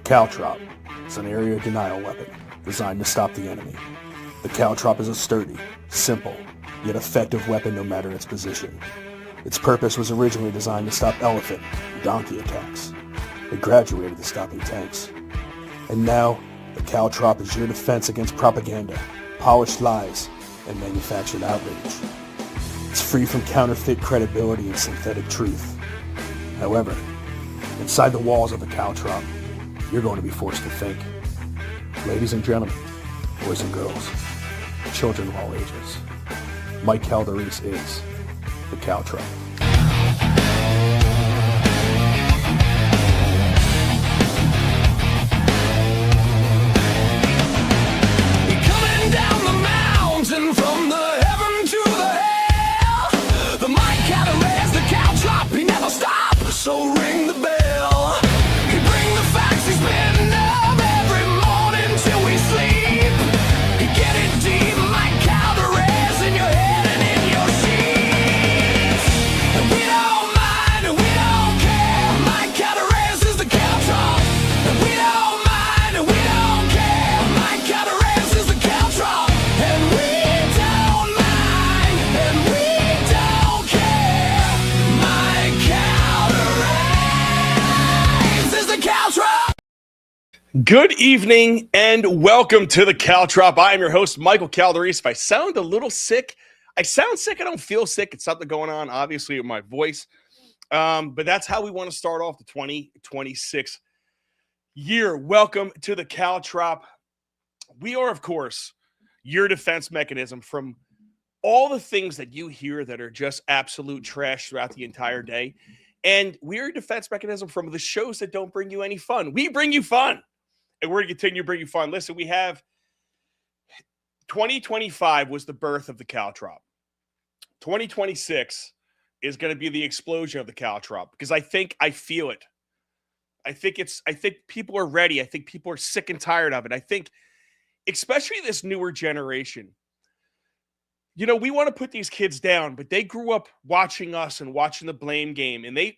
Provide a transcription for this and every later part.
caltrop is an area denial weapon designed to stop the enemy. The caltrop is a sturdy, simple, yet effective weapon no matter its position. Its purpose was originally designed to stop elephant and donkey attacks. It graduated to stopping tanks. And now, the caltrop is your defense against propaganda, polished lies, and manufactured outrage. It's free from counterfeit credibility and synthetic truth. However, inside the walls of the caltrop, you're going to be forced to think. Ladies and gentlemen, boys and girls, children of all ages, Mike Calderese is the caltrop. From the heaven to the hell, the mic Calderese, the caltrop, he never stops, so ring the bell. He bring the facts, he's been up every morning till we sleep. He get it deep, Mike Calderese, in your head and in your sheets. And we don't mind, and we don't care, Mike Calderese is the caltrop. And we don't mind, and we don't care, Mike Calderese is the caltrop. And we Good evening and welcome to the Caltrop. I am your host, Michael Calderese. If I sound a little sick, I sound sick. I don't feel sick. It's something going on, obviously, with my voice. But that's how we want to start off the 2026 year. Welcome to the Caltrop. We are, of course, your defense mechanism from all the things that you hear that are just absolute trash throughout the entire day. And we're your defense mechanism from the shows that don't bring you any fun. We bring you fun. And we're going to continue to bring you fun. Listen, we have 2025 was the birth of the caltrop. 2026 is going to be the explosion of the caltrop because I feel it. I think people are ready. I think people are sick and tired of it. I think especially this newer generation. You know, we want to put these kids down, but they grew up watching us and watching the blame game. And they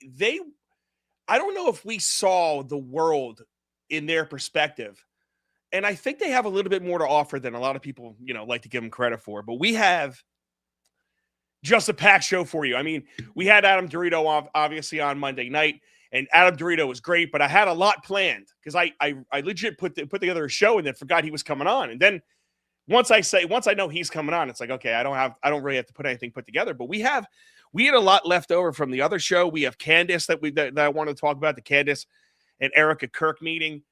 I don't know if we saw the world in their perspective. And I think they have a little bit more to offer than a lot of people, like to give them credit for. But we have just a packed show for you. I mean, we had Adam Dorito obviously on Monday night, and Adam Dorito was great, but I had a lot planned because I legit put together a show and then forgot he was coming on. And then once I know he's coming on, it's like, okay, I don't really have to put anything put together. But we had a lot left over from the other show. We have Candace that I want to talk about, the Candace and Erica Kirk meeting.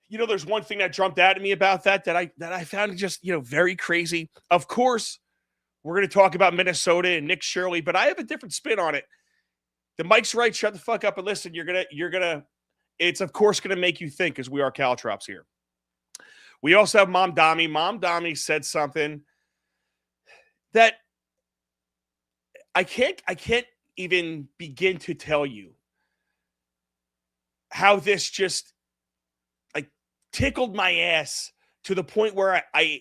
There's one thing that jumped out at me about that I found just, very crazy. Of course, we're going to talk about Minnesota and Nick Shirley, but I have a different spin on it. The mic's right. Shut the fuck up and listen. It's of course going to make you think because we are caltrops here. We also have Mamdanis. Mamdanis said something that I can't even begin to tell you how this just tickled my ass to the point where I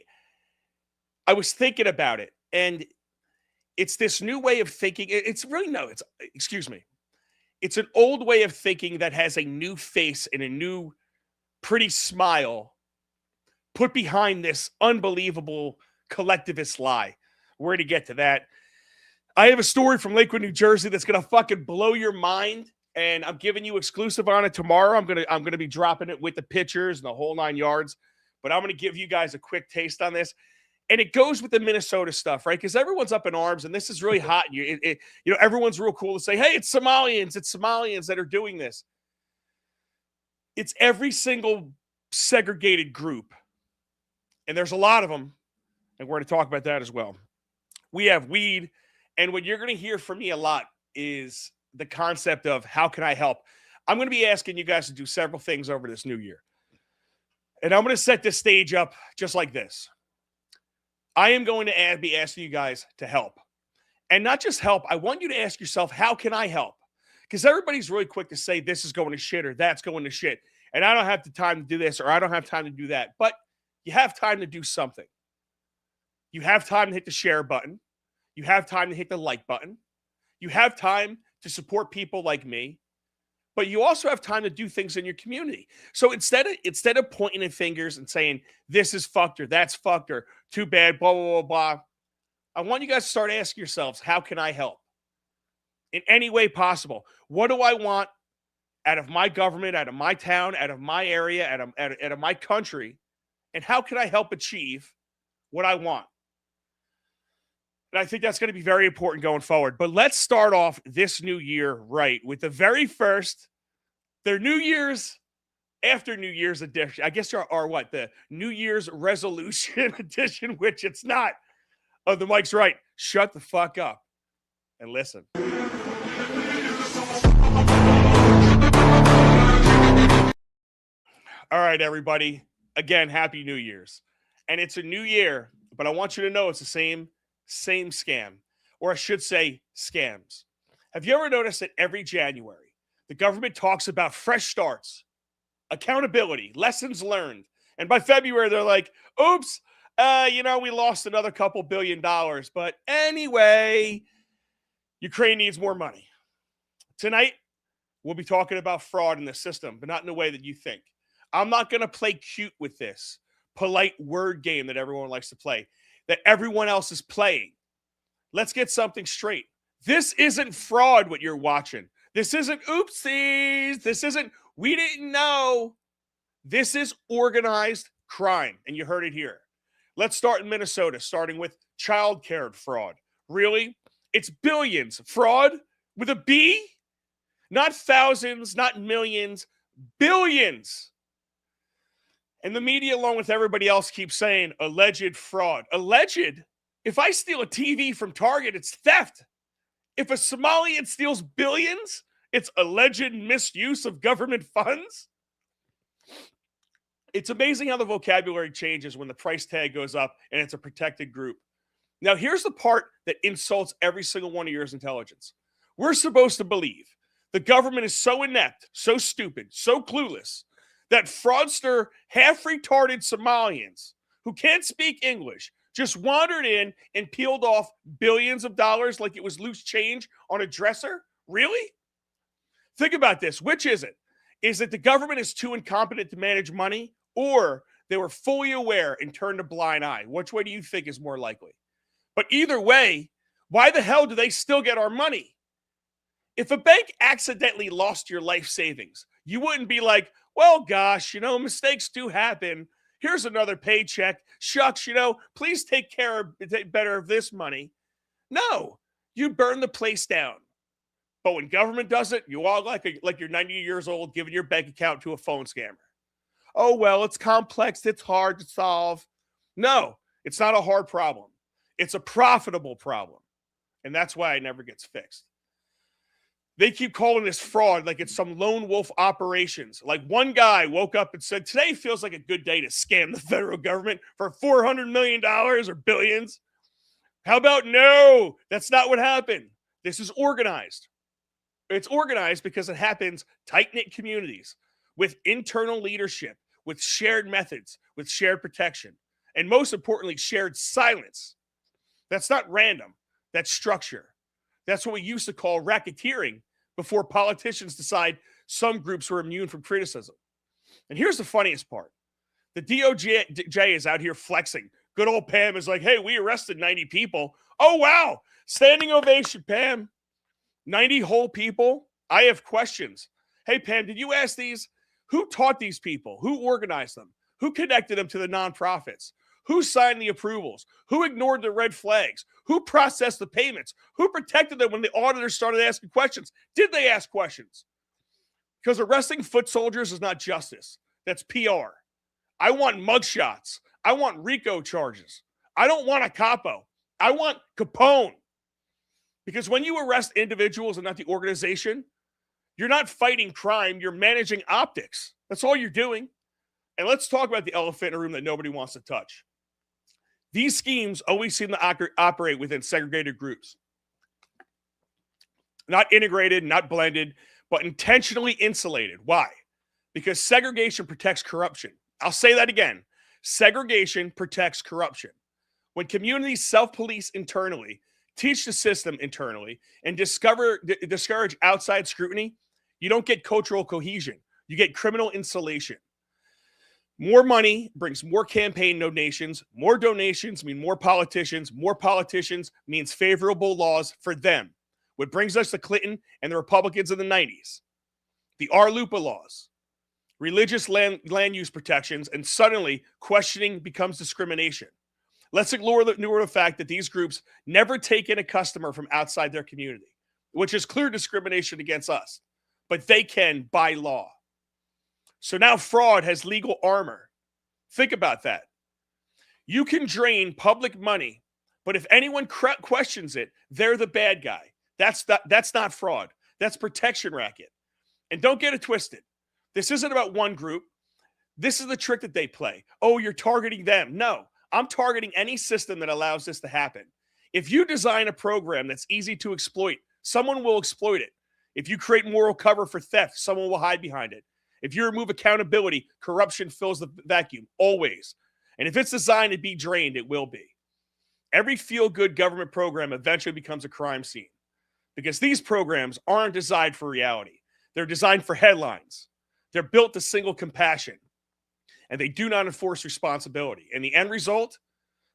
was thinking about it. And it's this new way of thinking. It's an old way of thinking that has a new face and a new pretty smile put behind this unbelievable collectivist lie. We're going to get to that. I have a story from Lakewood, New Jersey that's going to fucking blow your mind. And I'm giving you exclusive on it tomorrow. I'm gonna be dropping it with the pictures and the whole 9 yards. But I'm gonna give you guys a quick taste on this, and it goes with the Minnesota stuff, right? Because everyone's up in arms, and this is really hot. And everyone's real cool to say, "Hey, it's Somalians that are doing this." It's every single segregated group, and there's a lot of them, and we're gonna talk about that as well. We have weed, and what you're gonna hear from me a lot is the concept of how can I help? I'm going to be asking you guys to do several things over this new year. And I'm going to set this stage up just like this. I am going to be asking you guys to help. And not just help, I want you to ask yourself, how can I help? Because everybody's really quick to say this is going to shit or that's going to shit. And I don't have the time to do this or I don't have time to do that. But you have time to do something. You have time to hit the share button. You have time to hit the like button. You have time to support people like me, but you also have time to do things in your community. So instead of pointing at fingers and saying, this is fucked or that's fucked or too bad, blah, blah, blah, blah, I want you guys to start asking yourselves, how can I help? In any way possible. What do I want out of my government, out of my town, out of my area, out of my country? And how can I help achieve what I want? And I think that's going to be very important going forward. But let's start off this new year right with the very first, their New Year's, after New Year's edition. I guess are what? The New Year's resolution edition, which it's not. Oh, the mic's right. Shut the fuck up and listen. All right, everybody. Again, Happy New Year's. And it's a new year, but I want you to know it's the same scam, or I should say scams. Have you ever noticed that every January, the government talks about fresh starts, accountability, lessons learned, and by February, they're like, oops, we lost another couple $1 billion, but anyway, Ukraine needs more money. Tonight, we'll be talking about fraud in the system, but not in the way that you think. I'm not going to play cute with this polite word game that everyone likes to play, that everyone else is playing. Let's get something straight. This isn't fraud, what you're watching. This isn't oopsies. This isn't we didn't know. This is organized crime, and you heard it here. Let's start in Minnesota, starting with childcare fraud. Really? It's billions. Fraud with a B? Not thousands, not millions, billions. And the media, along with everybody else, keeps saying alleged fraud. Alleged? If I steal a TV from Target, it's theft. If a Somalian steals billions, it's alleged misuse of government funds. It's amazing how the vocabulary changes when the price tag goes up and it's a protected group. Now, here's the part that insults every single one of your intelligence. We're supposed to believe the government is so inept, so stupid, so clueless, that fraudster, half-retarded Somalians who can't speak English just wandered in and peeled off billions of dollars like it was loose change on a dresser? Really? Think about this. Which is it? Is it the government is too incompetent to manage money, or they were fully aware and turned a blind eye? Which way do you think is more likely? But either way, why the hell do they still get our money? If a bank accidentally lost your life savings, you wouldn't be like, well, gosh, mistakes do happen. Here's another paycheck. Shucks, please take better of this money. No, you burn the place down. But when government does it, you all like you're 90 years old giving your bank account to a phone scammer. Oh, well, it's complex. It's hard to solve. No, it's not a hard problem. It's a profitable problem. And that's why it never gets fixed. They keep calling this fraud like it's some lone wolf operations. Like one guy woke up and said, today feels like a good day to scam the federal government for $400 million or billions. How about no? That's not what happened. This is organized. It's organized because it happens tight-knit communities with internal leadership, with shared methods, with shared protection, and most importantly, shared silence. That's not random. That's structure. That's what we used to call racketeering before politicians decide some groups were immune from criticism. And here's the funniest part. The DOJ is out here flexing. Good old Pam is like, hey, we arrested 90 people. Oh, wow. Standing ovation, Pam. 90 whole people? I have questions. Hey, Pam, did you ask these? Who taught these people? Who organized them? Who connected them to the nonprofits? Who signed the approvals? Who ignored the red flags? Who processed the payments? Who protected them when the auditors started asking questions? Did they ask questions? Because arresting foot soldiers is not justice. That's PR. I want mugshots. I want RICO charges. I don't want a capo. I want Capone. Because when you arrest individuals and not the organization, you're not fighting crime. You're managing optics. That's all you're doing. And let's talk about the elephant in the room that nobody wants to touch. These schemes always seem to operate within segregated groups. Not integrated, not blended, but intentionally insulated. Why? Because segregation protects corruption. I'll say that again. Segregation protects corruption. When communities self-police internally, teach the system internally, and discourage outside scrutiny, You don't get cultural cohesion. You get criminal insulation. More money brings more campaign donations. More donations mean more politicians. More politicians means favorable laws for them. What brings us to Clinton and the Republicans in the 90s. The RLUIPA laws, religious land use protections, and suddenly questioning becomes discrimination. Let's ignore the fact that these groups never take in a customer from outside their community, which is clear discrimination against us, but they can by law. So now fraud has legal armor. Think about that. You can drain public money, but if anyone questions it, they're the bad guy. That's not fraud. That's protection racket. And don't get it twisted. This isn't about one group. This is the trick that they play. Oh, you're targeting them. No, I'm targeting any system that allows this to happen. If you design a program that's easy to exploit, someone will exploit it. If you create moral cover for theft, someone will hide behind it. If you remove accountability, corruption fills the vacuum, always. And if it's designed to be drained, it will be. Every feel-good government program eventually becomes a crime scene because these programs aren't designed for reality. They're designed for headlines. They're built to single compassion, and they do not enforce responsibility. And the end result,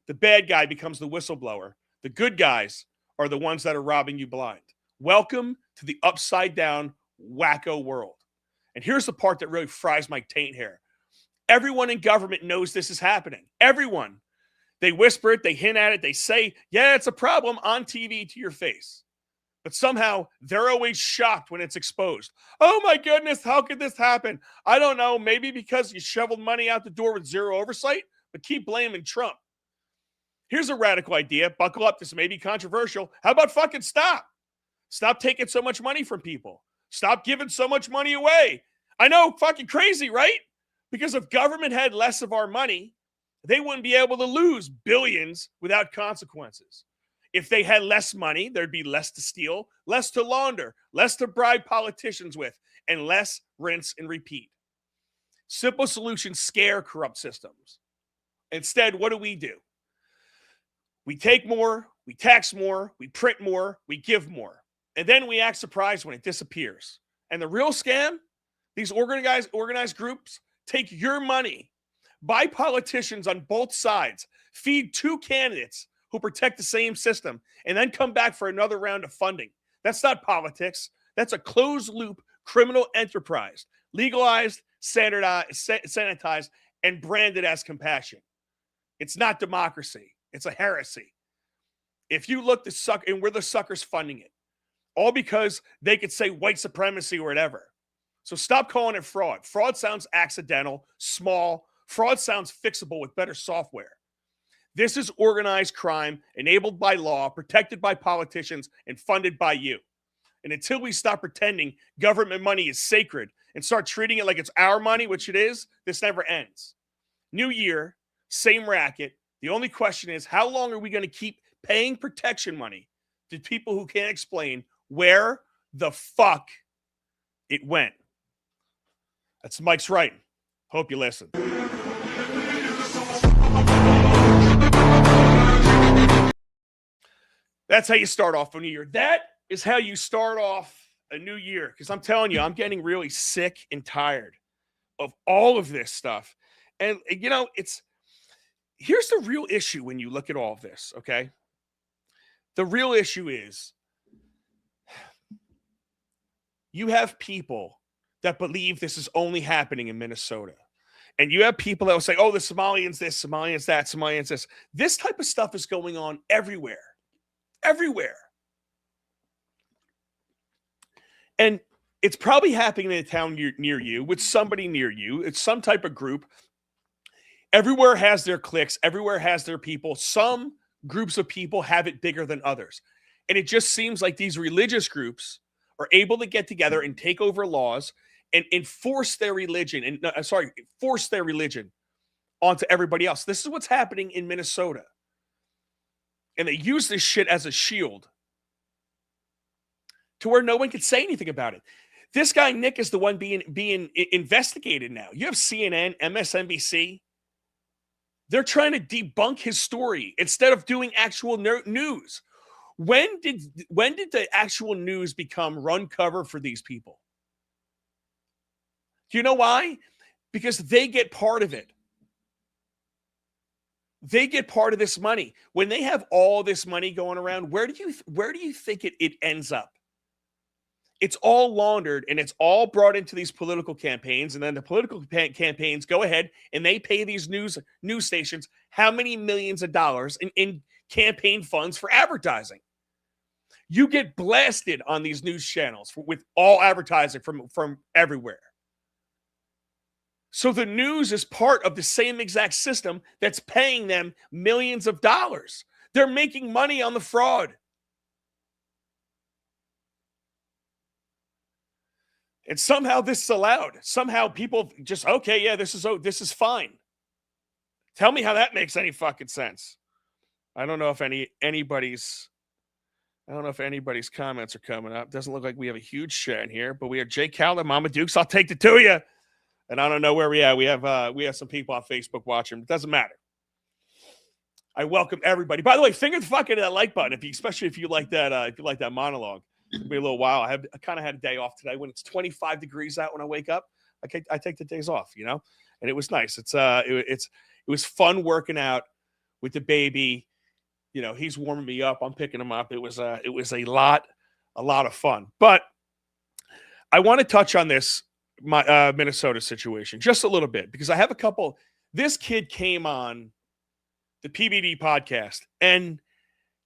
the bad guy becomes the whistleblower. The good guys are the ones that are robbing you blind. Welcome to the upside-down, wacko world. And here's the part that really fries my taint hair. Everyone in government knows this is happening. Everyone. They whisper it, they hint at it, they say, yeah, it's a problem on TV to your face. But somehow they're always shocked when it's exposed. Oh my goodness, how could this happen? I don't know, maybe because you shoveled money out the door with zero oversight, but keep blaming Trump. Here's a radical idea. Buckle up, this may be controversial. How about fucking stop? Stop taking so much money from people. Stop giving so much money away. I know, fucking crazy, right? Because if government had less of our money, they wouldn't be able to lose billions without consequences. If they had less money, there'd be less to steal, less to launder, less to bribe politicians with, and less rinse and repeat. Simple solutions scare corrupt systems. Instead, what do? We take more, we tax more, we print more, we give more. And then we act surprised when it disappears. And the real scam, these organized groups take your money, buy politicians on both sides, feed two candidates who protect the same system, and then come back for another round of funding. That's not politics. That's a closed-loop criminal enterprise, legalized, sanitized, and branded as compassion. It's not democracy. It's a heresy. If you look the sucker, and we're the suckers funding it, all because they could say white supremacy or whatever. So stop calling it fraud. Fraud sounds accidental, small. Fraud sounds fixable with better software. This is organized crime enabled by law, protected by politicians, and funded by you. And until we stop pretending government money is sacred and start treating it like it's our money, which it is, this never ends. New year, same racket. The only question is, how long are we going to keep paying protection money to people who can't explain where the fuck it went? That's Mike's right. Hope you listen. That's how you start off a new year. That is how you start off a new year. Because I'm telling you, I'm getting really sick and tired of all of this stuff. And, you know, here's the real issue when you look at all of this, okay? The real issue is you have people that believe this is only happening in Minnesota. And you have people that will say, oh, the Somalians this, Somalians that, Somalians this. This type of stuff is going on everywhere. Everywhere. And it's probably happening in a town near you, with somebody near you. It's some type of group. Everywhere has their cliques. Everywhere has their people. Some groups of people have it bigger than others. And it just seems like these religious groups are able to get together and take over laws and enforce their religion. Force their religion onto everybody else. This is what's happening in Minnesota. And they use this shit as a shield to where no one can say anything about it. This guy, Nick, is the one being investigated now. You have CNN, MSNBC. They're trying to debunk his story instead of doing actual news. When did the actual news become run cover for these people? Do you know why? Because they get part of it. They get part of this money. When they have all this money going around, where do you think it ends up? It's all laundered and it's all brought into these political campaigns. And then the political campaigns go ahead and they pay these news stations how many millions of dollars in campaign funds for advertising. You get blasted on these news channels with all advertising from everywhere. So the news is part of the same exact system that's paying them millions of dollars. They're making money on the fraud. And somehow this is allowed. Somehow people just, okay, yeah, this is fine. Tell me how that makes any fucking sense. I don't know if anybody's comments are coming up. Doesn't look like we have a huge chat in here, but we have Jay Calder, Mama Dukes. I'll take it to you. And I don't know where we are. We have some people on Facebook watching. It doesn't matter. I welcome everybody. By the way, finger the fuck into that like button, especially if you like that monologue. It'll be a little while. I kind of had a day off today. When it's 25 degrees out when I wake up, I take the days off, and it was nice. It was fun working out with the baby. He's warming me up. I'm picking him up. It was a lot of fun. But I want to touch on this Minnesota situation just a little bit because I have a couple. This kid came on the PBD podcast and.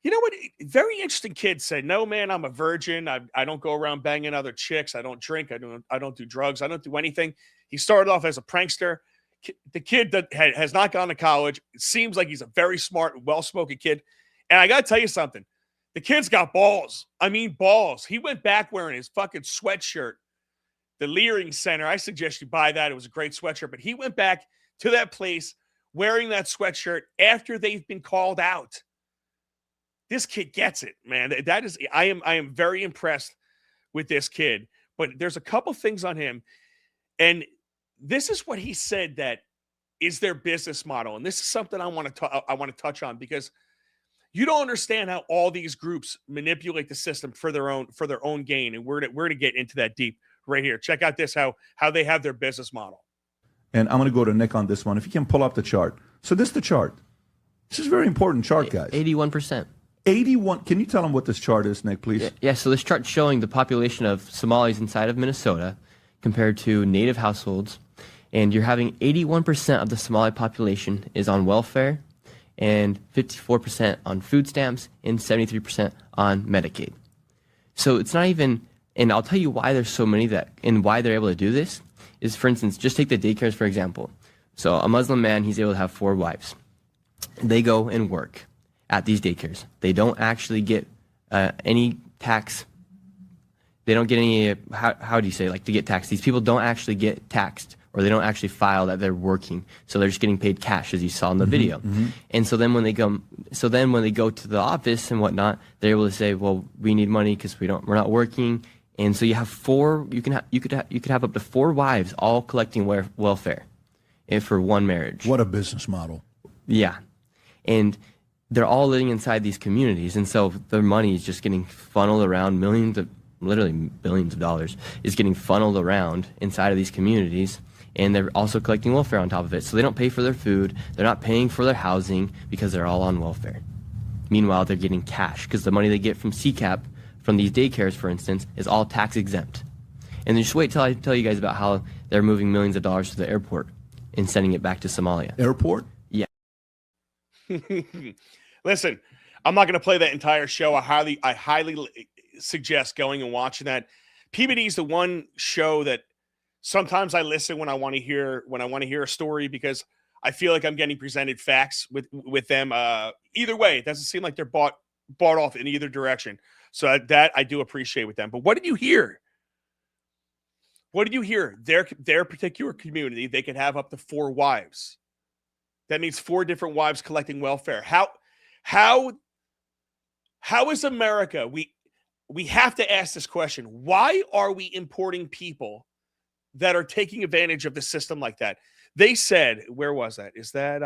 You know what? Very interesting kid said, "No, man, I'm a virgin. I don't go around banging other chicks. I don't drink. I don't do drugs. I don't do anything." He started off as a prankster. The kid that has not gone to college. It seems like he's a very smart, well-spoken kid. And I got to tell you something. The kid's got balls. I mean, balls. He went back wearing his fucking sweatshirt. The Leering Center. I suggest you buy that. It was a great sweatshirt. But he went back to that place wearing that sweatshirt after they've been called out. This kid gets it, man. I am very impressed with this kid. But there's a couple things on him. And this is what he said that is their business model. And this is something I want to touch on because you don't understand how all these groups manipulate the system for their own gain. And we're to get into that deep right here. Check out this, how they have their business model. And I'm going to go to Nick on this one. If you can pull up the chart. So this is the chart. This is a very important chart, guys. 81%. 81. Can you tell them what this chart is, Nick, please? Yeah, so this chart's showing the population of Somalis inside of Minnesota compared to native households. And you're having 81% of the Somali population is on welfare and 54% on food stamps and 73% on Medicaid. So it's not even, and I'll tell you why there's so many and why they're able to do this is, for instance, just take the daycares, for example. So a Muslim man, he's able to have 4 wives. They go and work at these daycares. They don't actually get any tax. They don't get any, how do you say, like to get taxed? These people don't actually get taxed or they don't actually file that they're working. So they're just getting paid cash, as you saw in the video. And so then when they go to the office and whatnot, they're able to say, well, we need money because we're not working. And so you have you could have up to 4 wives all collecting welfare for one marriage. What a business model. Yeah. And they're all living inside these communities, and so their money is just getting funneled around. Literally billions of dollars is getting funneled around inside of these communities, and they're also collecting welfare on top of it. So they don't pay for their food, they're not paying for their housing because they're all on welfare. Meanwhile, they're getting cash because the money they get from CCAP, from these daycares, for instance, is all tax exempt. And then just wait till I tell you guys about how they're moving millions of dollars to the airport and sending it back to Somalia. Airport? Yeah. Listen, I'm not going to play that entire show. I highly suggest going and watching that. PBD is the one show that sometimes I listen when I want to hear a story because I feel like I'm getting presented facts with them. Either way, it doesn't seem like they're bought off in either direction. So that I do appreciate with them. But what did you hear? What did you hear? Their particular community, they could have up to 4 wives. That means 4 different wives collecting welfare. How is America? We have to ask this question. Why are we importing people that are taking advantage of the system like that? They said, where was that? Is that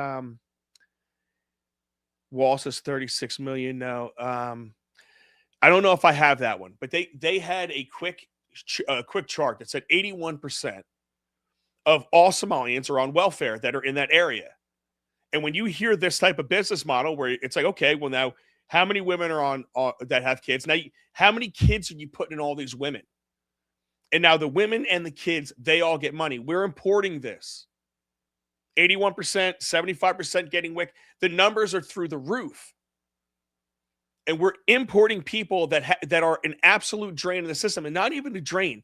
Wall says 36 million now. I don't know if I have that one, but they had a quick chart that said 81% of all Somalians are on welfare that are in that area. And when you hear this type of business model where it's like, okay, well, now how many women are on that have kids? Now, how many kids are you putting in all these women? And now the women and the kids, they all get money. We're importing this. 81%, 75% getting WIC. The numbers are through the roof. And we're importing people that are an absolute drain in the system, and not even a drain.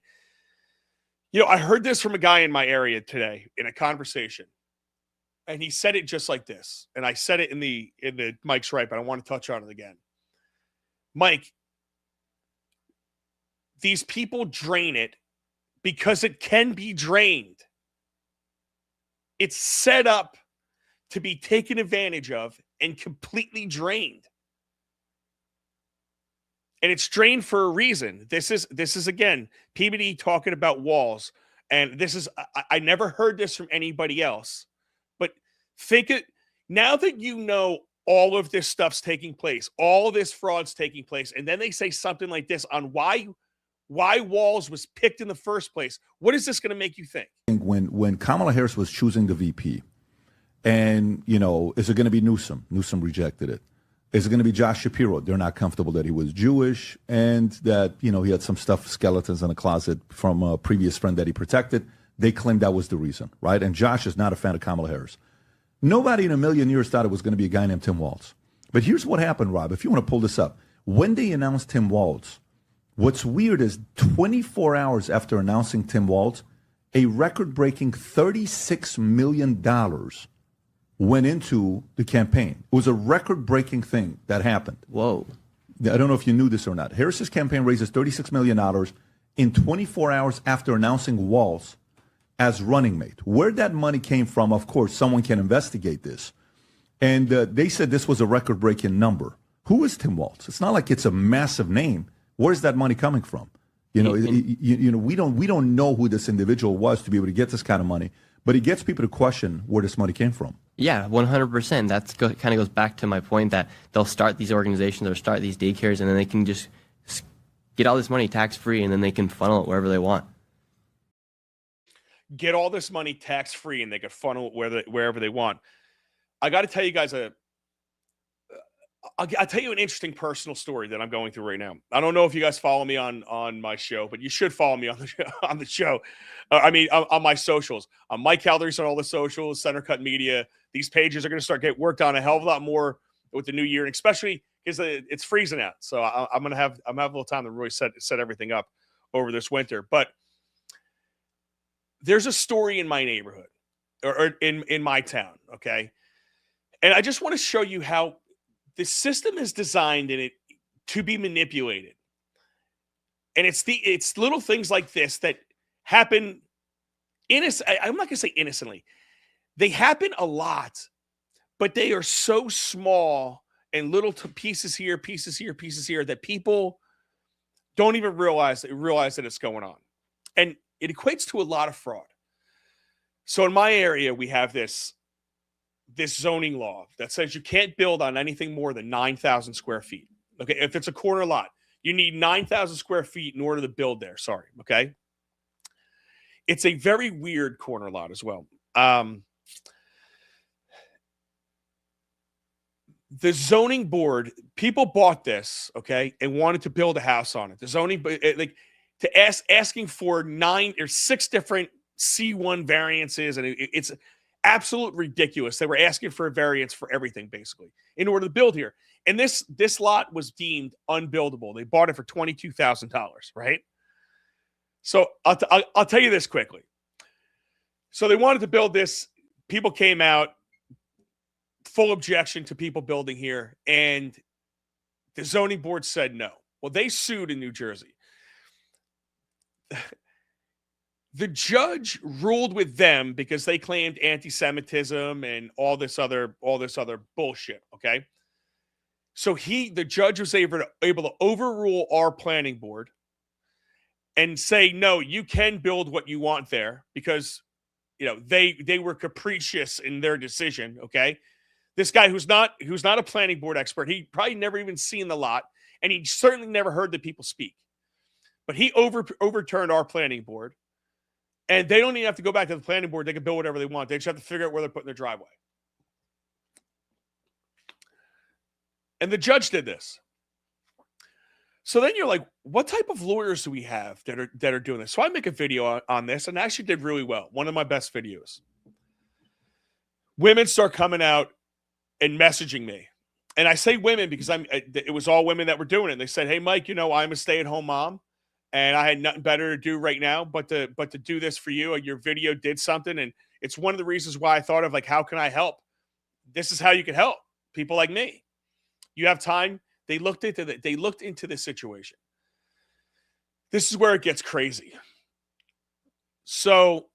You know, I heard this from a guy in my area today in a conversation. And he said it just like this. And I said it in the Mike's right, but I want to touch on it again. Mike, these people drain it because it can be drained. It's set up to be taken advantage of and completely drained. And it's drained for a reason. This is again, PBD talking about walls. And this is, I never heard this from anybody else. But think it, now that you know all of this stuff's taking place, all this fraud's taking place, and then they say something like this on why Walls was picked in the first place. What is this going to make you think? When Kamala Harris was choosing the VP, and, you know, is it going to be Newsom? Newsom rejected it. Is it going to be Josh Shapiro? They're not comfortable that he was Jewish and that, you know, he had some stuffed skeletons in a closet from a previous friend that he protected. They claimed that was the reason, right? And Josh is not a fan of Kamala Harris. Nobody in a million years thought it was going to be a guy named Tim Walz. But here's what happened, Rob, if you want to pull this up. When they announced Tim Walz, what's weird is 24 hours after announcing Tim Walz, a record-breaking $36 million went into the campaign. It was a record-breaking thing that happened. Whoa. I don't know if you knew this or not. Harris's campaign raises $36 million in 24 hours after announcing Walz as running mate. Where that money came from, of course, someone can investigate this. And they said this was a record-breaking number. Who is Tim Walz? It's not like it's a massive name. Where's that money coming from? You know, we don't know who this individual was to be able to get this kind of money, but it gets people to question where this money came from. Yeah, 100%. That kind of goes back to my point that they'll start these organizations or start these daycares, and then they can just get all this money tax-free, and then they can funnel it wherever they want. Get all this money tax-free, and they can funnel it wherever they want. I got to tell you guys I'll tell you an interesting personal story that I'm going through right now. I don't know if you guys follow me on my show, but you should follow me on the show. On my socials. I'm Mike Calders on all the socials, Center Cut Media. These pages are going to start getting worked on a hell of a lot more with the new year, and especially because it's freezing out. So I'm going to have a little time to really set everything up over this winter. But there's a story in my neighborhood or in my town, okay? And I just want to show you how the system is designed in it to be manipulated. And it's little things like this that happen I'm not going to say innocently. They happen a lot, but they are so small and little pieces here that people don't even realize that it's going on. And it equates to a lot of fraud. So in my area, we have this zoning law that says you can't build on anything more than 9,000 square feet. Okay. If it's a corner lot, you need 9,000 square feet in order to build there. Sorry. Okay. It's a very weird corner lot as well. The zoning board, people bought this, okay, and wanted to build a house on it. The zoning, asking for 9 or 6 different C1 variances, and it's absolute ridiculous. They were asking for a variance for everything, basically, in order to build here. And this lot was deemed unbuildable. They bought it for $22,000, right? So I'll tell you this quickly. So they wanted to build this. People came out, full objection to people building here, and the zoning board said no. Well, they sued in New Jersey. The judge ruled with them because they claimed anti-Semitism and all this other bullshit. Okay, so the judge was able to overrule our planning board and say, no, you can build what you want there because they were capricious in their decision. Okay, this guy who's not a planning board expert, he probably never even seen the lot, and he certainly never heard the people speak, but he overturned our planning board. And they don't even have to go back to the planning board. They can build whatever they want. They just have to figure out where they're putting their driveway. And the judge did this. So then you're like, what type of lawyers do we have that are doing this? So I make a video on this and actually did really well. One of my best videos. Women start coming out and messaging me. And I say women because it was all women that were doing it. And they said, hey, Mike, I'm a stay-at-home mom. And I had nothing better to do right now but to do this for you. Your video did something. And it's one of the reasons why I thought of, like, how can I help? This is how you can help people like me. You have time. They looked into this situation. This is where it gets crazy. So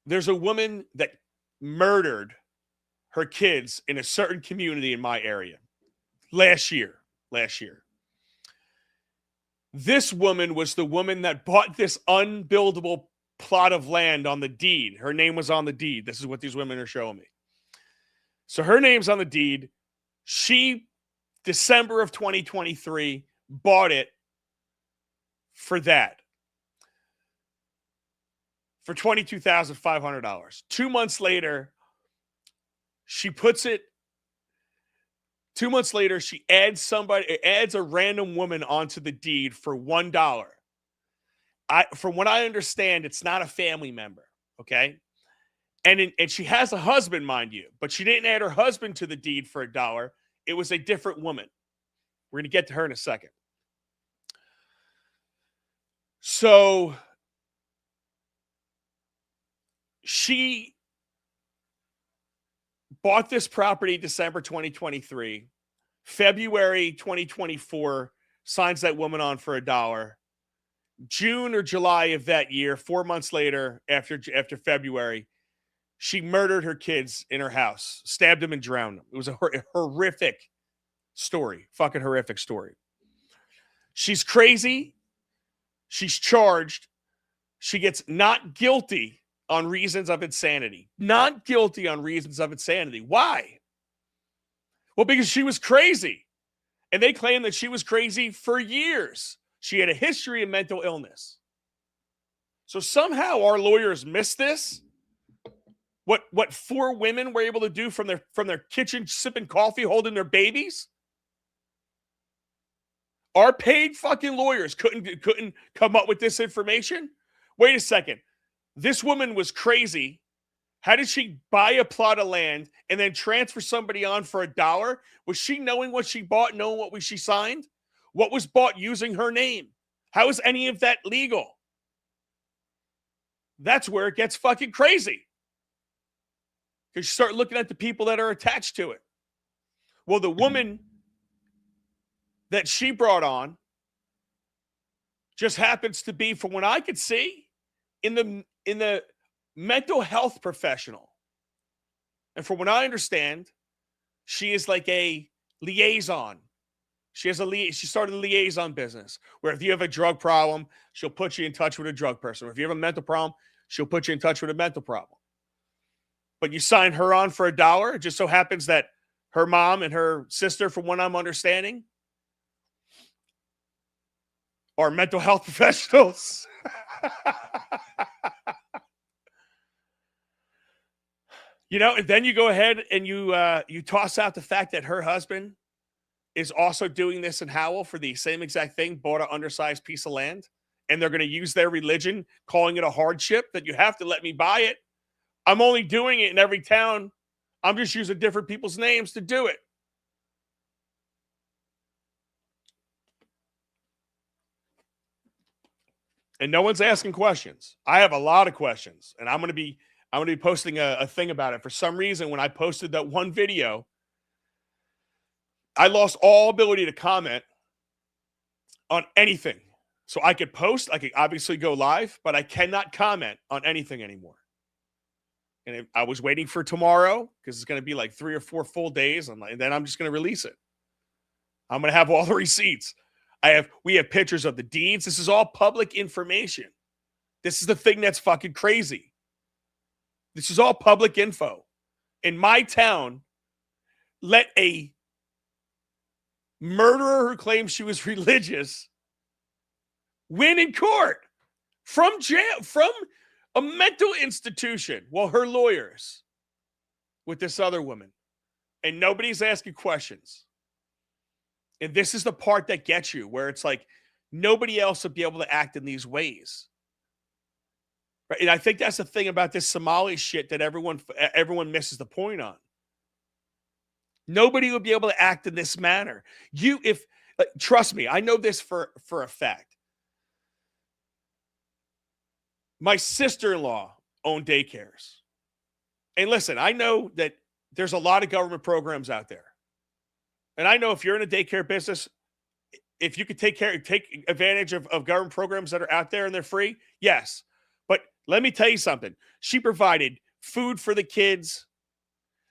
there's a woman that murdered her kids in a certain community in my area last year. This woman was the woman that bought this unbuildable plot of land on the deed. Her name was on the deed. This is what these women are showing me. So her name's on the deed. She, December of 2023, bought it for that. For $22,500. 2 months later, she puts it. 2 months later, she adds a random woman onto the deed for $1. From what I understand, it's not a family member, okay? And she has a husband, mind you, but she didn't add her husband to the deed for $1. It was a different woman. We're going to get to her in a second. So she bought this property December 2023. February 2024, signs that woman on for $1. June or July of that year, 4 months later, after February, she murdered her kids in her house, stabbed them and drowned them. It was a horrific story, fucking horrific story. She's crazy. She's charged. She gets not guilty on reasons of insanity. Not guilty on reasons of insanity. Why? Well, because she was crazy. And they claim that she was crazy for years. She had a history of mental illness. So somehow our lawyers missed this. What 4 women were able to do from their kitchen sipping coffee, holding their babies. Our paid fucking lawyers couldn't come up with this information. Wait a second. This woman was crazy. How did she buy a plot of land and then transfer somebody on for $1? Was she knowing what she bought, knowing what she signed? What was bought using her name? How is any of that legal? That's where it gets fucking crazy. Because you start looking at the people that are attached to it. Well, the woman that she brought on just happens to be, from what I could see, in the mental health professional. And from what I understand, she is like a liaison. She started a liaison business where if you have a drug problem, she'll put you in touch with a drug person. Or if you have a mental problem, she'll put you in touch with a mental problem. But you sign her on for $1. It just so happens that her mom and her sister, from what I'm understanding, are mental health professionals. And then you go ahead and you toss out the fact that her husband is also doing this in Howell for the same exact thing, bought an undersized piece of land, and they're going to use their religion, calling it a hardship, that you have to let me buy it. I'm only doing it in every town. I'm just using different people's names to do it. And no one's asking questions. I have a lot of questions, and I'm going to be posting a thing about it. For some reason, when I posted that one video, I lost all ability to comment on anything. So I could post, I could obviously go live, but I cannot comment on anything anymore. And I was waiting for tomorrow because it's going to be like 3 or 4 full days, and then I'm just going to release it. I'm going to have all the receipts. We have pictures of the deeds. This is all public information. This is the thing that's fucking crazy. This is all public info. In my town, let a murderer who claims she was religious win in court from jail, from A mental institution. Well, her lawyers with this other woman. And nobody's asking questions. And this is the part that gets you, where it's like nobody else would be able to act in these ways. Right? And I think that's the thing about this Somali shit that everyone misses the point on. Nobody would be able to act in this manner. Trust me, I know this for a fact. My sister-in-law owned daycares. And listen, I know that there's a lot of government programs out there. And I know if you're in a daycare business, if you could take advantage of government programs that are out there and they're free, yes. But let me tell you something. She provided food for the kids.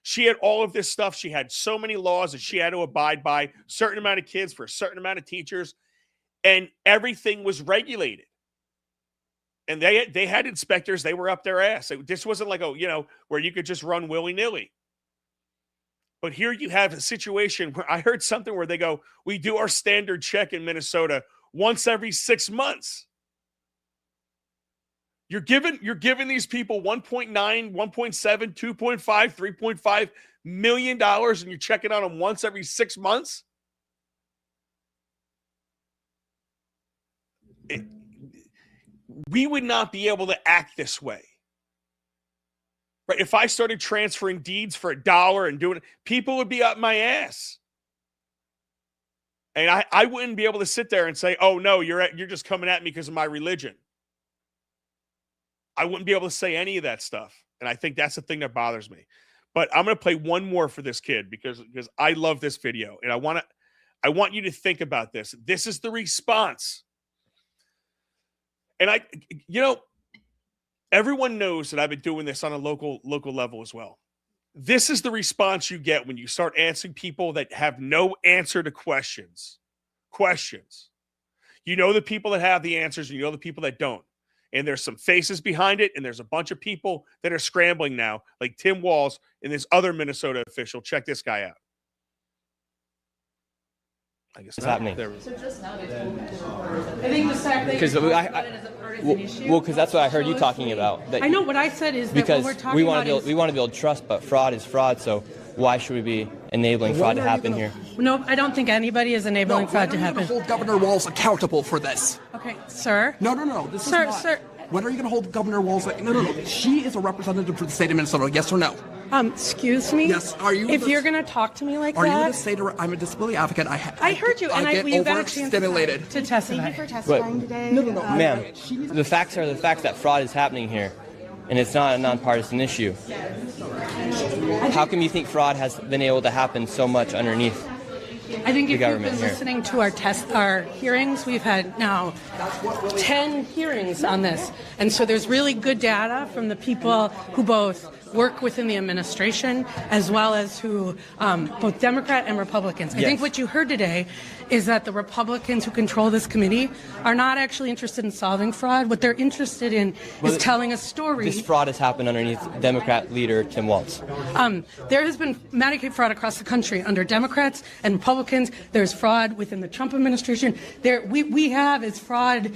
She had all of this stuff. She had so many laws that she had to abide by, certain amount of kids for a certain amount of teachers, and everything was regulated. And they had inspectors. They were up their ass. This wasn't like, where you could just run willy-nilly. But here you have a situation where I heard something where they go, we do our standard check in Minnesota once every 6 months. You're giving these people $1.9, $1.7, $2.5, $3.5 million, and you're checking on them once every 6 months? We would not be able to act this way. Right? If I started transferring deeds for $1 and doing it, people would be up my ass. And I wouldn't be able to sit there and say, oh, no, you're just coming at me because of my religion. I wouldn't be able to say any of that stuff. And I think that's the thing that bothers me. But I'm going to play one more for this kid because I love this video. And I want you to think about this. This is the response. And everyone knows that I've been doing this on a local level as well. This is the response you get when you start answering people that have no answer to questions. You know the people that have the answers, and you know the people that don't. And there's some faces behind it, and there's a bunch of people that are scrambling now, like Tim Walz and this other Minnesota official. Check this guy out. I guess it's happening. So just now they told me to report it. I think the fact that Because because that's what I heard you talking about. I know what I said is that because what we're talking we want about to we want to build trust, but fraud is fraud. So why should we be enabling fraud to happen here? No, I don't think anybody is enabling fraud to happen. Hold Governor Walz accountable for this. Okay, sir. No. This is not. Sir. When are you going to hold Governor Walz? No. She is a representative for the state of Minnesota. Yes or no? Excuse me? Yes. Are you? If you're going to talk to me like are that. you going to say to her, I'm a disability advocate. I heard you, and get got a chance overstimulated. to testify. Thank you for testifying today. No. Ma'am, the facts are the facts that fraud is happening here, and it's not a nonpartisan issue. How come you think fraud has been able to happen so much underneath? I think if you've been here. listening to our hearings, we've had now 10 hearings on this. And so there's really good data from the people who both work within the administration as well as who both Democrat and Republicans. I think what you heard today is that the Republicans who control this committee are not actually interested in solving fraud. What they're interested in is telling a story. This fraud has happened underneath Democrat leader Tim Walz. There has been Medicaid fraud across the country under Democrats and Republicans. There's fraud within the Trump administration. We have is fraud.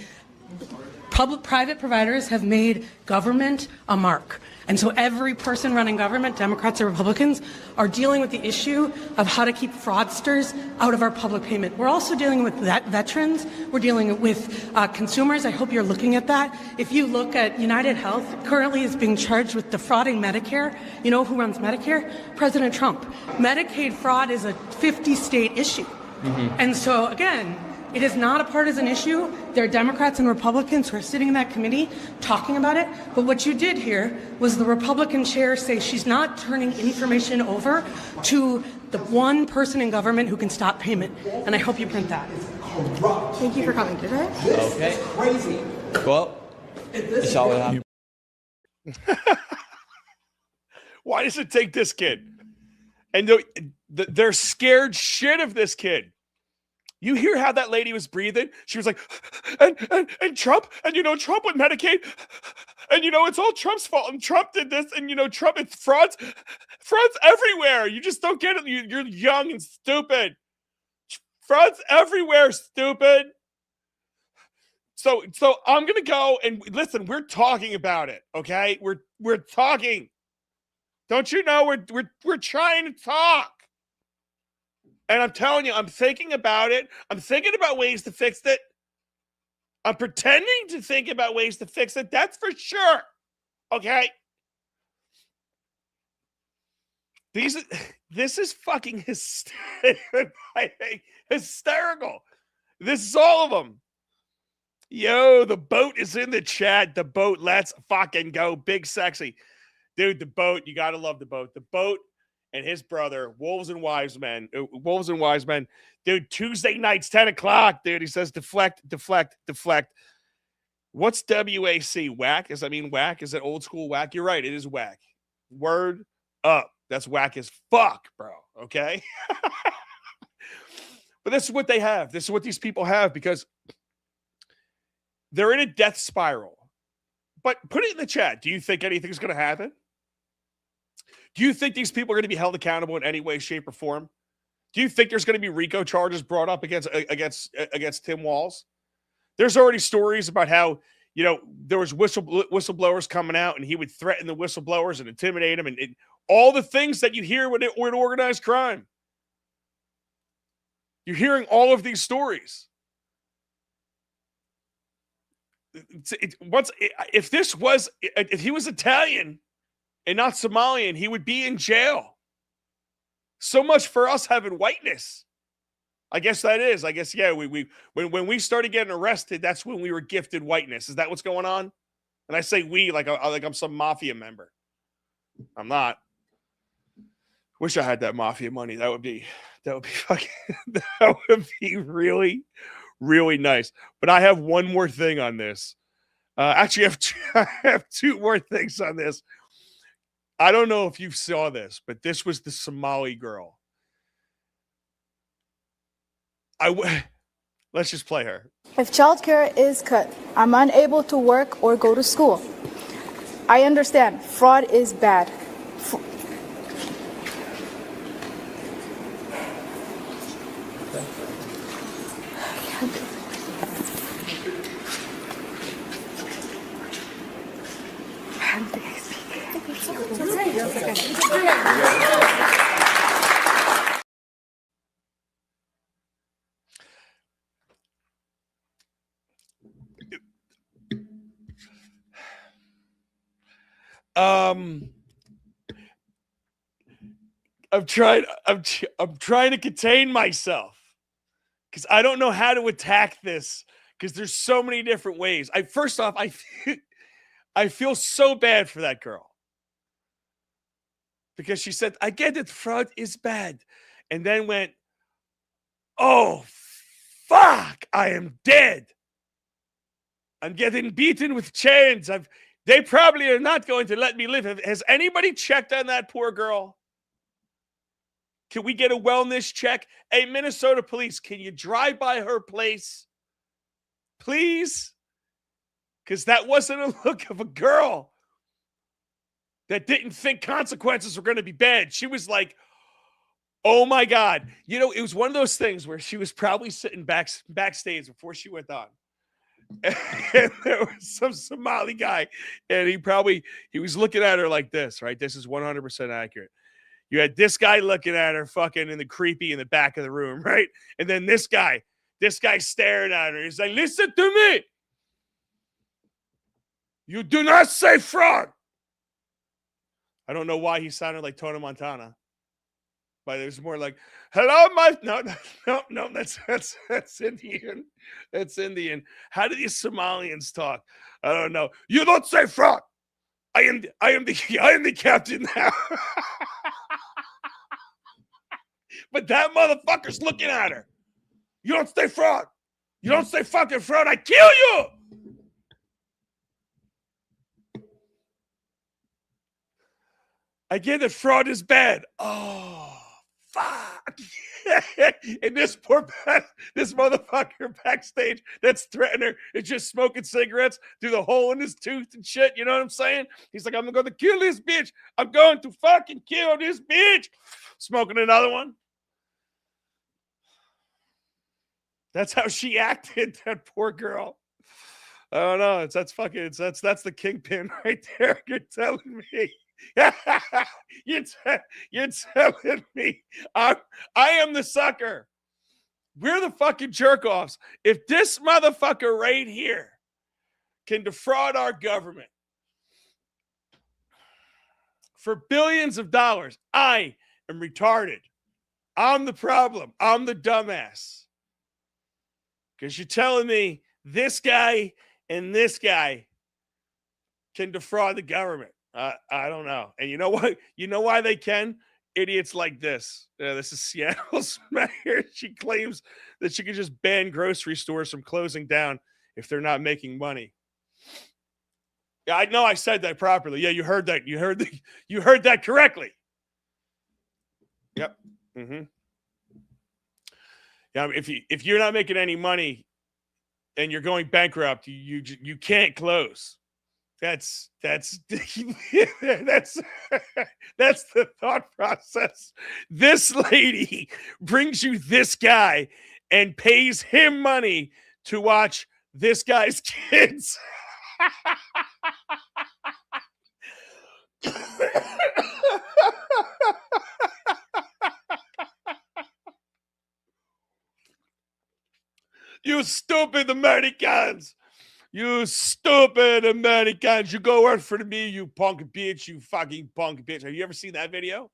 Private providers have made government a mark. And so every person running government, Democrats or Republicans, are dealing with the issue of how to keep fraudsters out of our public payment. We're also dealing with veterans. We're dealing with consumers. I hope you're looking at that. If you look at United Health, currently is being charged with defrauding Medicare. You know who runs Medicare? President Trump. Medicaid fraud is a 50-state issue. And so, again, it is not a partisan issue. There are Democrats and Republicans who are sitting in that committee talking about it. But what you did here was the Republican chair say she's not turning information over to the one person in government who can stop payment. And I hope you print that. Thank you for coming today. Okay. Crazy. Well, it's all what happened. Why does it take this kid? And they're scared shit of this kid. You hear how that lady was breathing? She was like, and Trump, and Trump with Medicaid, and it's all Trump's fault, and Trump did this, and Trump, it's frauds everywhere. You just don't get it. You're young and stupid. Frauds everywhere, stupid. So I'm gonna go and listen. We're talking about it, okay? We're talking. Don't you know we're trying to talk? And I'm telling you, I'm thinking about it. I'm thinking about ways to fix it. I'm pretending to think about ways to fix it. That's for sure. Okay. This is fucking hysterical. This is all of them. Yo, the boat is in the chat. The boat, let's fucking go. Big sexy. Dude, the boat, you gotta love the boat. The boat and his brother, Wolves and Wise Men. Dude, Tuesday nights, 10 o'clock, dude. He says deflect. What's WAC? Whack? Does that mean whack? Is it old school whack? You're right, it is whack. Word up. That's whack as fuck, bro. Okay? But this is what they have. This is what these people have because they're in a death spiral. But put it in the chat. Do you think anything's going to happen? Do you think these people are going to be held accountable in any way, shape, or form? Do you think there's going to be RICO charges brought up against Tim Walz? There's already stories about how, there was whistleblowers coming out and he would threaten the whistleblowers and intimidate them and all the things that you hear when organized crime. You're hearing all of these stories. If he was Italian and not Somalian, he would be in jail. So much for us having whiteness. I guess that is. I guess, yeah, when we started getting arrested, that's when we were gifted whiteness. Is that what's going on? And I say we like I'm some mafia member. I'm not. Wish I had that mafia money. That would be fucking that would be really, really nice. But I have one more thing on this. Actually, I have two more things on this. I don't know if you saw this, but this was the Somali girl. Let's just play her. If childcare is cut, I'm unable to work or go to school. I understand fraud is bad. I'm trying to contain myself because I don't know how to attack this because there's so many different ways. First off, I feel so bad for that girl because she said, I get it, fraud is bad. And then went, oh, fuck, I am dead. I'm getting beaten with chains. They probably are not going to let me live. Has anybody checked on that poor girl? Can we get a wellness check? Hey, Minnesota police, can you drive by her place? Please? Because that wasn't a look of a girl that didn't think consequences were going to be bad. She was like, oh my God. It was one of those things where she was probably sitting backstage before she went on. And there was some Somali guy, and he was looking at her like this, right? This is 100% accurate. You had this guy looking at her fucking in the back of the room, right? And then this guy staring at her. He's like, listen to me. You do not say fraud. I don't know why he sounded like Tony Montana. But it was more like, hello, no, that's Indian. That's Indian. How do these Somalians talk? I don't know. You don't say fraud. I am the captain now. But that motherfucker's looking at her. You don't say fraud. You don't say fucking fraud. I kill you. I get that fraud is bad. Oh, fuck. And this motherfucker backstage that's threatening her is just smoking cigarettes through the hole in his tooth and shit. You know what I'm saying? He's like, I'm going to kill this bitch. I'm going to fucking kill this bitch. Smoking another one. That's how she acted, that poor girl. I don't know. That's the kingpin right there. You're telling me. you're telling me I am the sucker. We're the fucking jerk offs. If this motherfucker right here can defraud our government for billions of dollars, I am retarded. I'm the problem. I'm the dumbass. Because you're telling me this guy and this guy can defraud the government. I don't know. And you know what? You know why they can? Idiots like this. This is Seattle's mayor. She claims that she could just ban grocery stores from closing down if they're not making money. Yeah, I know I said that properly. Yeah, you heard that. You heard that correctly. Yep. Mm-hmm. Yeah, if you're not making any money and you're going bankrupt, you can't close. That's that's the thought process. This lady brings you this guy and pays him money to watch this guy's kids. You stupid Americans. You stupid Americans. You go work for me, you punk bitch. You fucking punk bitch. Have you ever seen that video?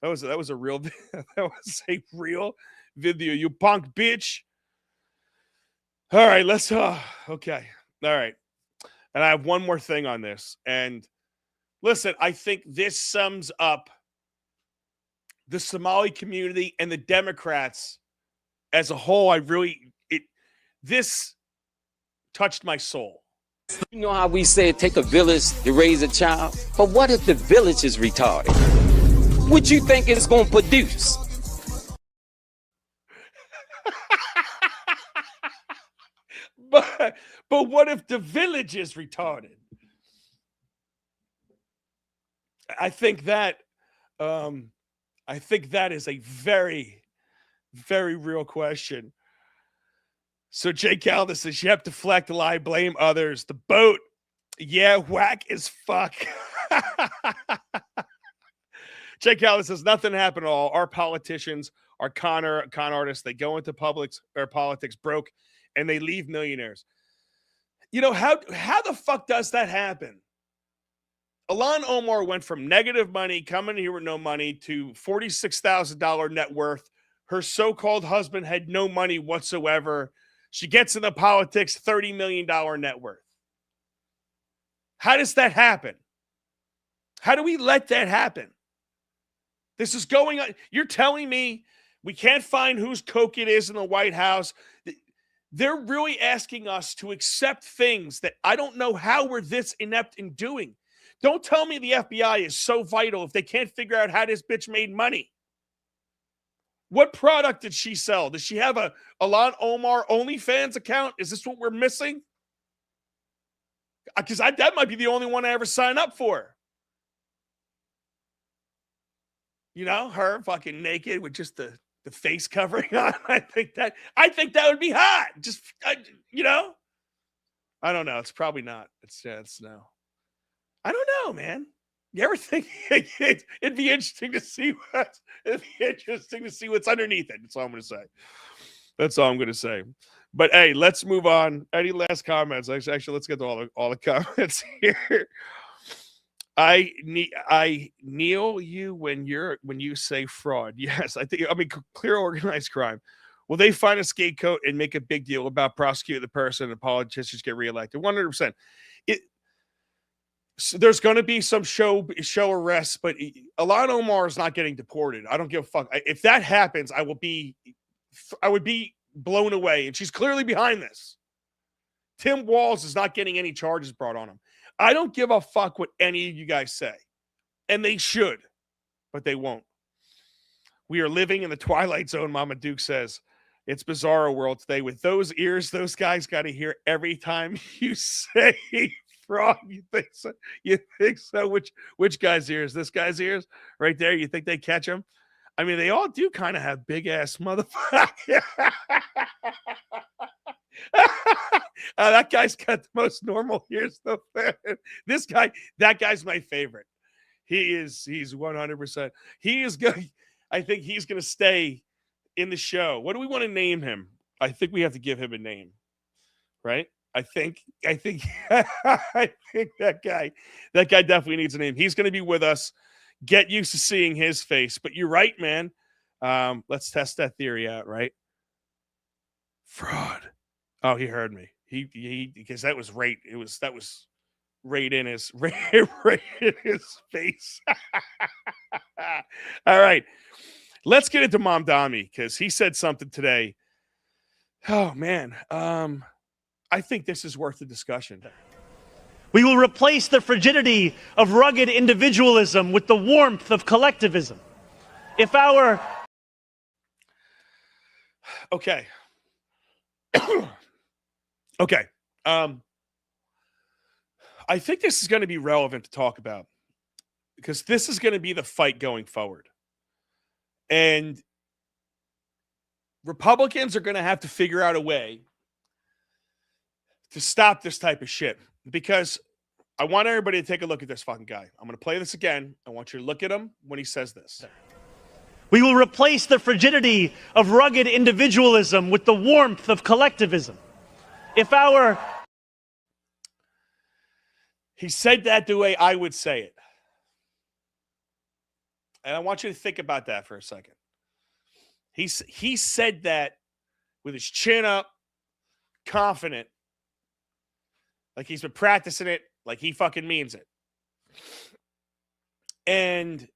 That was a real that was a real video. You punk bitch. All right, let's okay. All right. And I have one more thing on this. And listen, I think this sums up the Somali community and the Democrats as a whole. This touched my soul. You know how we say it take a village to raise a child? But what if the village is retarded? What you think it's going to produce? But what if the village is retarded? I think that is a very, very real question. So Jay Calda says you have to deflect, lie, blame others. The boat, yeah, whack as fuck. Jay Calda says nothing happened at all. Our politicians are con artists. They go into politics broke, and they leave millionaires. You know, how the fuck does that happen? Ilhan Omar went from negative money, coming here with no money, to $46,000 net worth. Her so-called husband had no money whatsoever. She gets into politics, $30 million net worth. How does that happen? How do we let that happen? This is going on. You're telling me we can't find whose coke it is in the White House. They're really asking us to accept things that I don't know how we're this inept in doing. Don't tell me the FBI is so vital if they can't figure out how this bitch made money. What product did she sell? Does she have a Ilhan Omar OnlyFans account? Is this what we're missing? Because that might be the only one I ever sign up for. You know, her fucking naked with just the face covering on. I think that would be hot. Just, you know, I don't know. It's probably not. It's no. I don't know, man. You ever think it'd be interesting to see what's underneath it? That's all I'm going to say. That's all I'm going to say. But hey, let's move on. Any last comments? Actually, let's get to all the comments here. I kneel you when you say fraud. Yes, I mean clear organized crime. Will they find a scapegoat and make a big deal about prosecuting the person and politicians get reelected? 100%. So there's going to be some show arrests, but Ilhan Omar is not getting deported. I don't give a fuck. If that happens, I would be blown away. And she's clearly behind this. Tim Walz is not getting any charges brought on him. I don't give a fuck what any of you guys say. And they should, but they won't. We are living in the twilight zone, Mama Duke says. It's bizarro world today. With those ears, those guys got to hear every time you say fraud. You think so? You think so? Which guy's ears? This guy's ears? Right there? You think they catch him? I mean, they all do kind of have big ass motherfucker. That guy's got the most normal ears though. This guy, that guy's my favorite. He's 100%. He is good. I think he's going to stay in the show. What do we want to name him? I think we have to give him a name, right? I think I think that guy definitely needs a name. He's going to be with us. Get used to seeing his face. But you're right, man. Let's test that theory out, right? Fraud. Oh, he heard me. He because that was right. That was right in his right in his face. All right. Let's get into Mamdanis because he said something today. Oh man. I think this is worth the discussion. We will replace the frigidity of rugged individualism with the warmth of collectivism. If our... Okay. Okay. I think this is going to be relevant to talk about because this is going to be the fight going forward. And Republicans are going to have to figure out a way to stop this type of shit because I want everybody to take a look at this fucking guy. I'm going to play this again. I want you to look at him when he says this. We will replace the frigidity of rugged individualism with the warmth of collectivism. If our... He said that the way I would say it. And I want you to think about that for a second. He said that with his chin up, confident, like he's been practicing it, like he fucking means it. And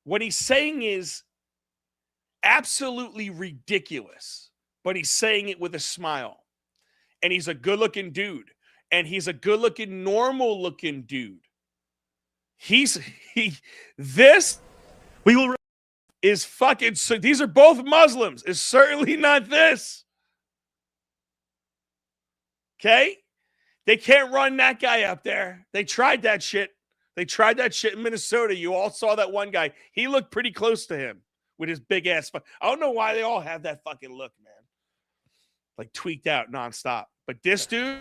what he's saying is absolutely ridiculous, but he's saying it with a smile. And he's a good-looking dude. And he's a good-looking, normal-looking dude. This is fucking, so these are both Muslims. It's certainly not this. Okay? They can't run that guy up there. They tried that shit. They tried that shit in Minnesota. You all saw that one guy. He looked pretty close to him with his big ass. I don't know why they all have that fucking look, man. Like tweaked out nonstop. But this dude,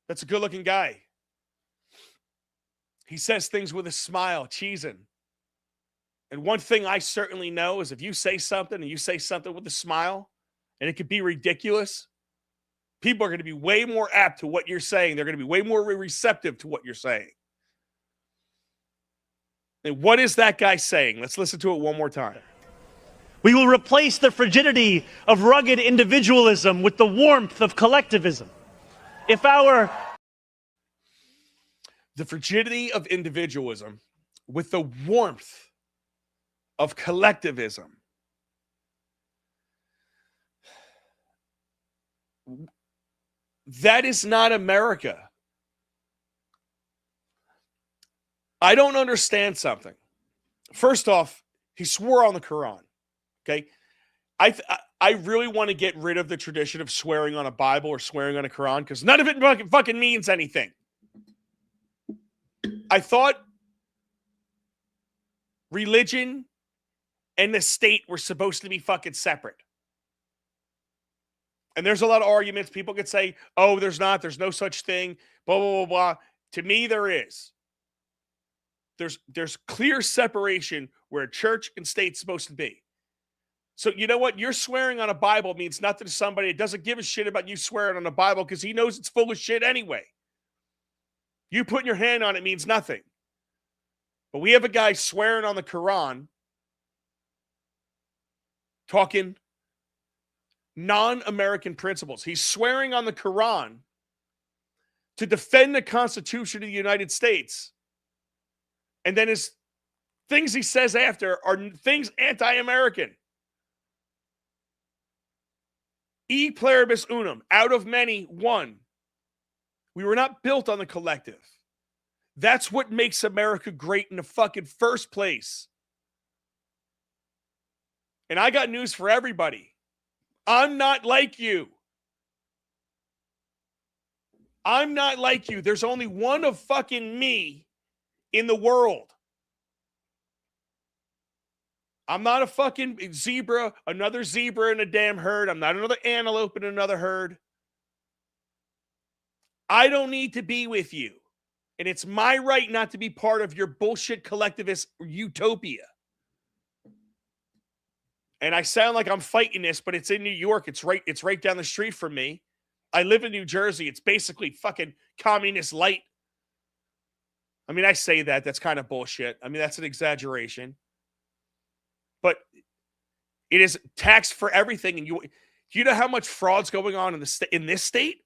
that's a good looking guy. He says things with a smile, cheesing. And one thing I certainly know is if you say something and you say something with a smile, and it could be ridiculous, people are going to be way more apt to what you're saying. They're going to be way more receptive to what you're saying. And what is that guy saying? Let's listen to it one more time. We will replace the frigidity of rugged individualism with the warmth of collectivism. If our... The frigidity of individualism with the warmth of collectivism. That is not America. I don't understand something. First off, he swore on the Quran. Okay. I really want to get rid of the tradition of swearing on a Bible or swearing on a Quran because none of it fucking means anything. I thought religion and the state were supposed to be fucking separate. And there's a lot of arguments. People could say, oh, there's not. There's no such thing. Blah, blah, blah, blah. To me, there is. There's clear separation where church and state's supposed to be. So you know what? You're swearing on a Bible means nothing to somebody. It doesn't give a shit about you swearing on a Bible because he knows it's full of shit anyway. You putting your hand on it means nothing. But we have a guy swearing on the Quran, talking non-American principles. He's swearing on the Quran to defend the Constitution of the United States. And then his things he says after are things anti-American. E pluribus unum, out of many, one. We were not built on the collective. That's what makes America great in the fucking first place. And I got news for everybody. I'm not like you. I'm not like you. There's only one of fucking me in the world. I'm not a fucking zebra, another zebra in a damn herd. I'm not another antelope in another herd. I don't need to be with you. And it's my right not to be part of your bullshit collectivist utopia. And I sound like I'm fighting this, but it's in New York. It's right down the street from me. I live in New Jersey. It's basically fucking communist light. I mean, I say that. That's kind of bullshit. I mean, that's an exaggeration. But it is taxed for everything. And do you know how much fraud's going on in this state?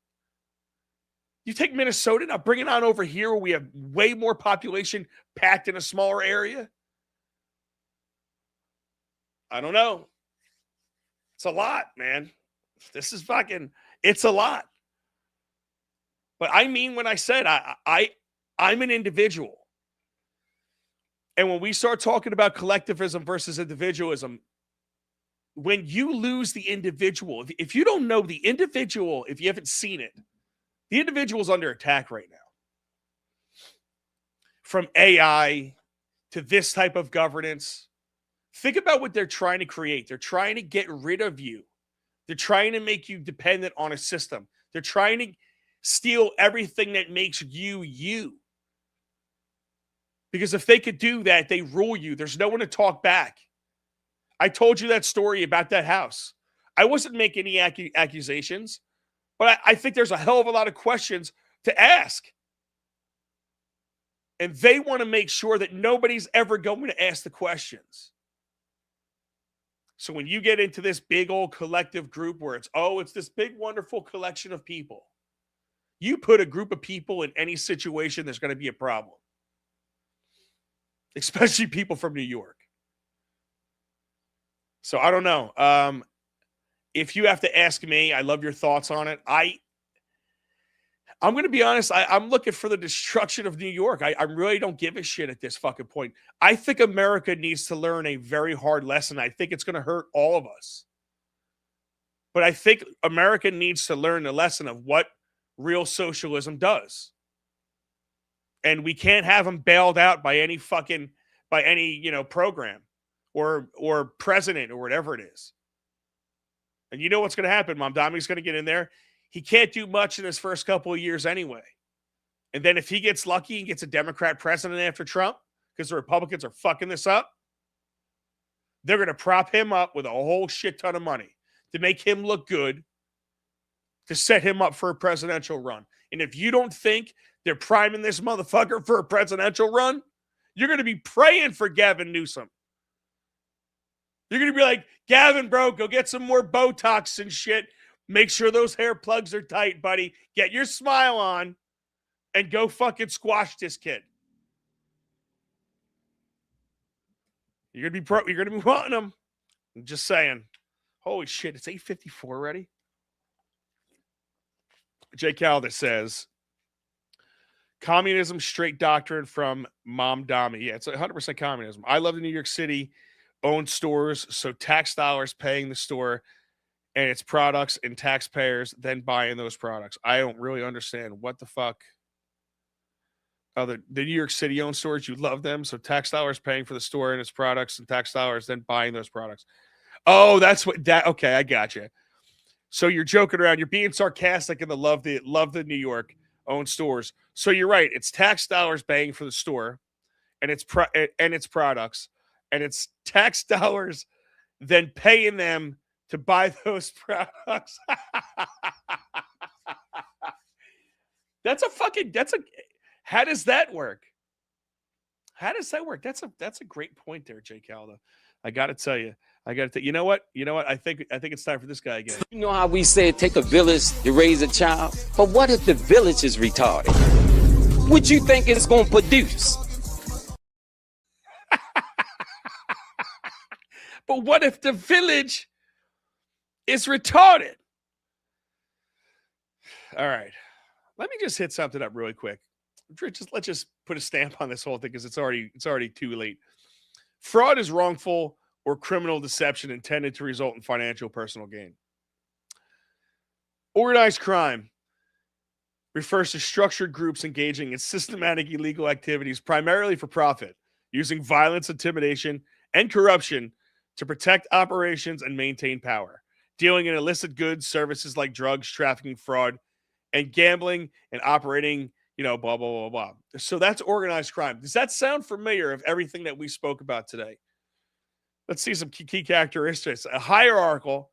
You take Minnesota, now bring it on over here where we have way more population packed in a smaller area. I don't know. It's a lot, man. This is fucking, it's a lot. But I mean when I said I'm an individual. And when we start talking about collectivism versus individualism, when you lose the individual, if you don't know the individual, if you haven't seen it, the individual is under attack right now. From AI to this type of governance. Think about what they're trying to create. They're trying to get rid of you. They're trying to make you dependent on a system. They're trying to steal everything that makes you, you. Because if they could do that, they rule you. There's no one to talk back. I told you that story about that house. I wasn't making any accusations, but I think there's a hell of a lot of questions to ask. And they want to make sure that nobody's ever going to ask the questions. So when you get into this big old collective group where it's this big, wonderful collection of people, you put a group of people in any situation, there's going to be a problem. Especially people from New York. So I don't know. If you have to ask me, I love your thoughts on it. I'm going to be honest. I'm looking for the destruction of New York. I really don't give a shit at this fucking point. I think America needs to learn a very hard lesson. I think it's going to hurt all of us. But I think America needs to learn the lesson of what real socialism does. And we can't have them bailed out by any program or president or whatever it is. And you know what's going to happen? Mamdanis going to get in there. He can't do much in his first couple of years anyway. And then if he gets lucky and gets a Democrat president after Trump, because the Republicans are fucking this up, they're going to prop him up with a whole shit ton of money to make him look good, to set him up for a presidential run. And if you don't think they're priming this motherfucker for a presidential run, you're going to be praying for Gavin Newsom. You're going to be like, Gavin, bro, go get some more Botox and shit. Make sure those hair plugs are tight, buddy. Get your smile on and go fucking squash this kid. You're going to be wanting him. I'm just saying. Holy shit, it's 8:54 already. Jay Calder says, communism straight doctrine from Mamdanis. Yeah, it's 100% communism. I love the New York City owned stores, so tax dollars paying the store and its products and taxpayers then buying those products. I don't really understand what the fuck. Oh, the New York City owned stores, you love them, so tax dollars paying for the store and its products and tax dollars then buying those products. Oh, that's what that. Okay, I got you. So you're joking around. You're being sarcastic in the love the New York owned stores. So you're right. It's tax dollars paying for the store and its products, and it's tax dollars then paying them to buy those products. How does that work? That's a great point there, Jay Calda. I got to tell you. You know what? I think it's time for this guy again. You know how we say it take a village to raise a child? But what if the village is retarded? What you think it's going to produce? But what if the village is retarded? All right. Let me just hit something up really quick. Let's just put a stamp on this whole thing because it's already too late. Fraud is wrongful or criminal deception intended to result in financial personal gain. Organized crime. refers to structured groups engaging in systematic illegal activities primarily for profit, using violence, intimidation, and corruption to protect operations and maintain power, dealing in illicit goods, services like drugs, trafficking, fraud, and gambling, and operating, blah, blah, blah, blah. So that's organized crime. Does that sound familiar of everything that we spoke about today? Let's see some key characteristics. A hierarchical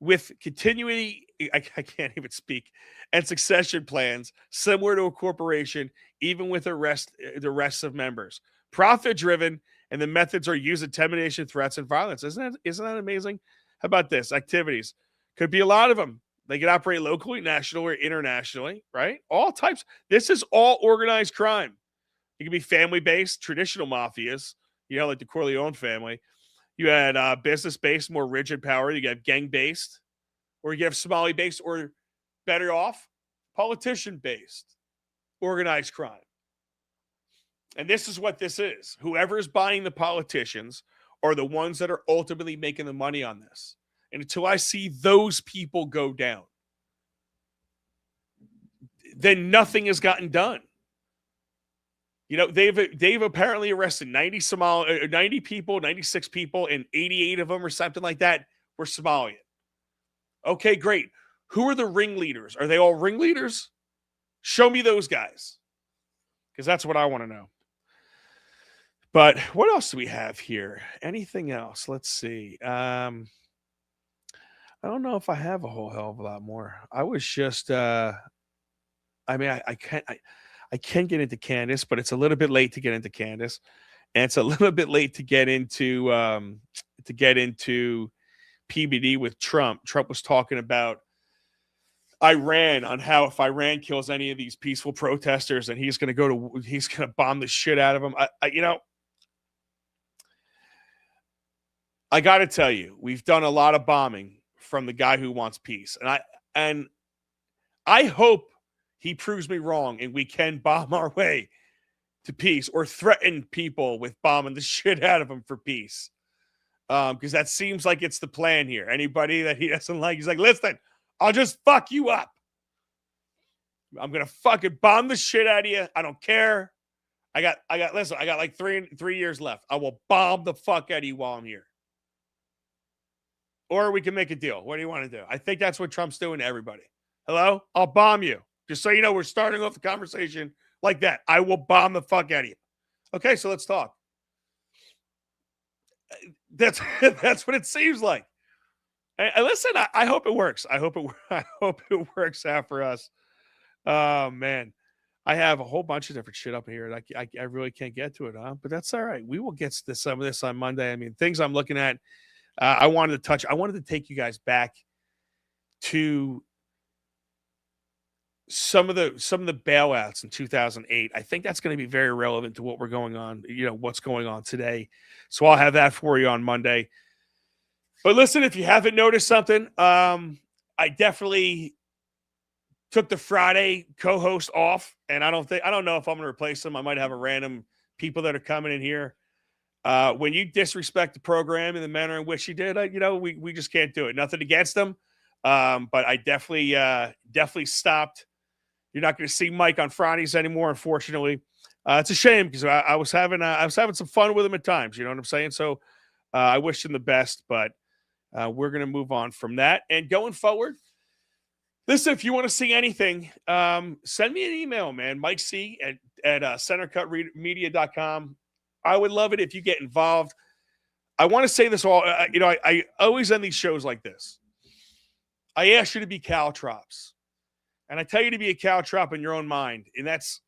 with continuity, I can't even speak, and succession plans similar to a corporation, even with the rest of members. Profit-driven, and the methods are used intimidation, threats, and violence. Isn't that amazing? How about this? Activities. Could be a lot of them. They can operate locally, nationally, or internationally, right? All types. This is all organized crime. It can be family-based, traditional mafias, like the Corleone family. You had business-based, more rigid power. You have gang-based, or you have Somali-based, or better off, politician-based, organized crime. And this is what this is. Whoever is buying the politicians are the ones that are ultimately making the money on this. And until I see those people go down, then nothing has gotten done. They've apparently arrested 90 people, 96 people, and 88 of them or something like that were Somalian. Okay, great. Who are the ringleaders? Are they all ringleaders? Show me those guys, because that's what I want to know. But what else do we have here? Anything else? Let's see. I don't know if I have a whole hell of a lot more. I was just, I can get into Candace, but it's a little bit late to get into Candace, and it's a little bit late to get into PBD with Trump. Trump was talking about Iran, on how if Iran kills any of these peaceful protesters, and he's going to bomb the shit out of them. I got to tell you, we've done a lot of bombing from the guy who wants peace, and I hope he proves me wrong, and we can bomb our way to peace, or threaten people with bombing the shit out of them for peace. Because that seems like it's the plan here. Anybody that he doesn't like, he's like, listen, I'll just fuck you up. I'm gonna fucking bomb the shit out of you. I don't care. I got like three years left. I will bomb the fuck out of you while I'm here. Or we can make a deal. What do you want to do? I think that's what Trump's doing to everybody. Hello? I'll bomb you. Just so you know, we're starting off the conversation like that. I will bomb the fuck out of you. Okay, so let's talk. That's what it seems like. And listen, I hope it works. I hope it works out for us. Oh man, I have a whole bunch of different shit up here. I really can't get to it, but that's all right. We will get to some of this on Monday. I mean, things I'm looking at. I wanted to take you guys back to some of the bailouts in 2008. I think that's going to be very relevant to what we're going on, what's going on today. So I'll have that for you on Monday. But listen, if you haven't noticed something, I definitely took the Friday co-host off, and I don't know if I'm going to replace them. I might have a random people that are coming in here. When you disrespect the program in the manner in which you did, we just can't do it. Nothing against them, but I definitely stopped. You're not going to see Mike on Fridays anymore, unfortunately. It's a shame, because I was having some fun with him at times. You know what I'm saying? So I wish him the best, but we're going to move on from that. And going forward, listen, if you want to see anything, send me an email, man. Mike C at centercutmedia.com. I would love it if you get involved. I want to say this all, I always end these shows like this. I ask you to be caltrops. And I tell you to be a caltrop in your own mind. And that's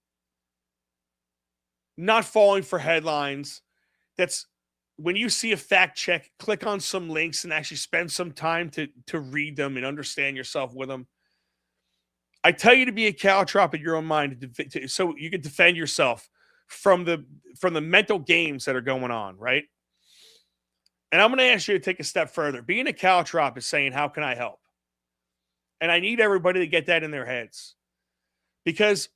not falling for headlines. That's when you see a fact check, click on some links and actually spend some time to read them and understand yourself with them. I tell you to be a caltrop in your own mind so you can defend yourself from the mental games that are going on, right? And I'm going to ask you to take a step further. Being a caltrop is saying, how can I help? And I need everybody to get that in their heads, because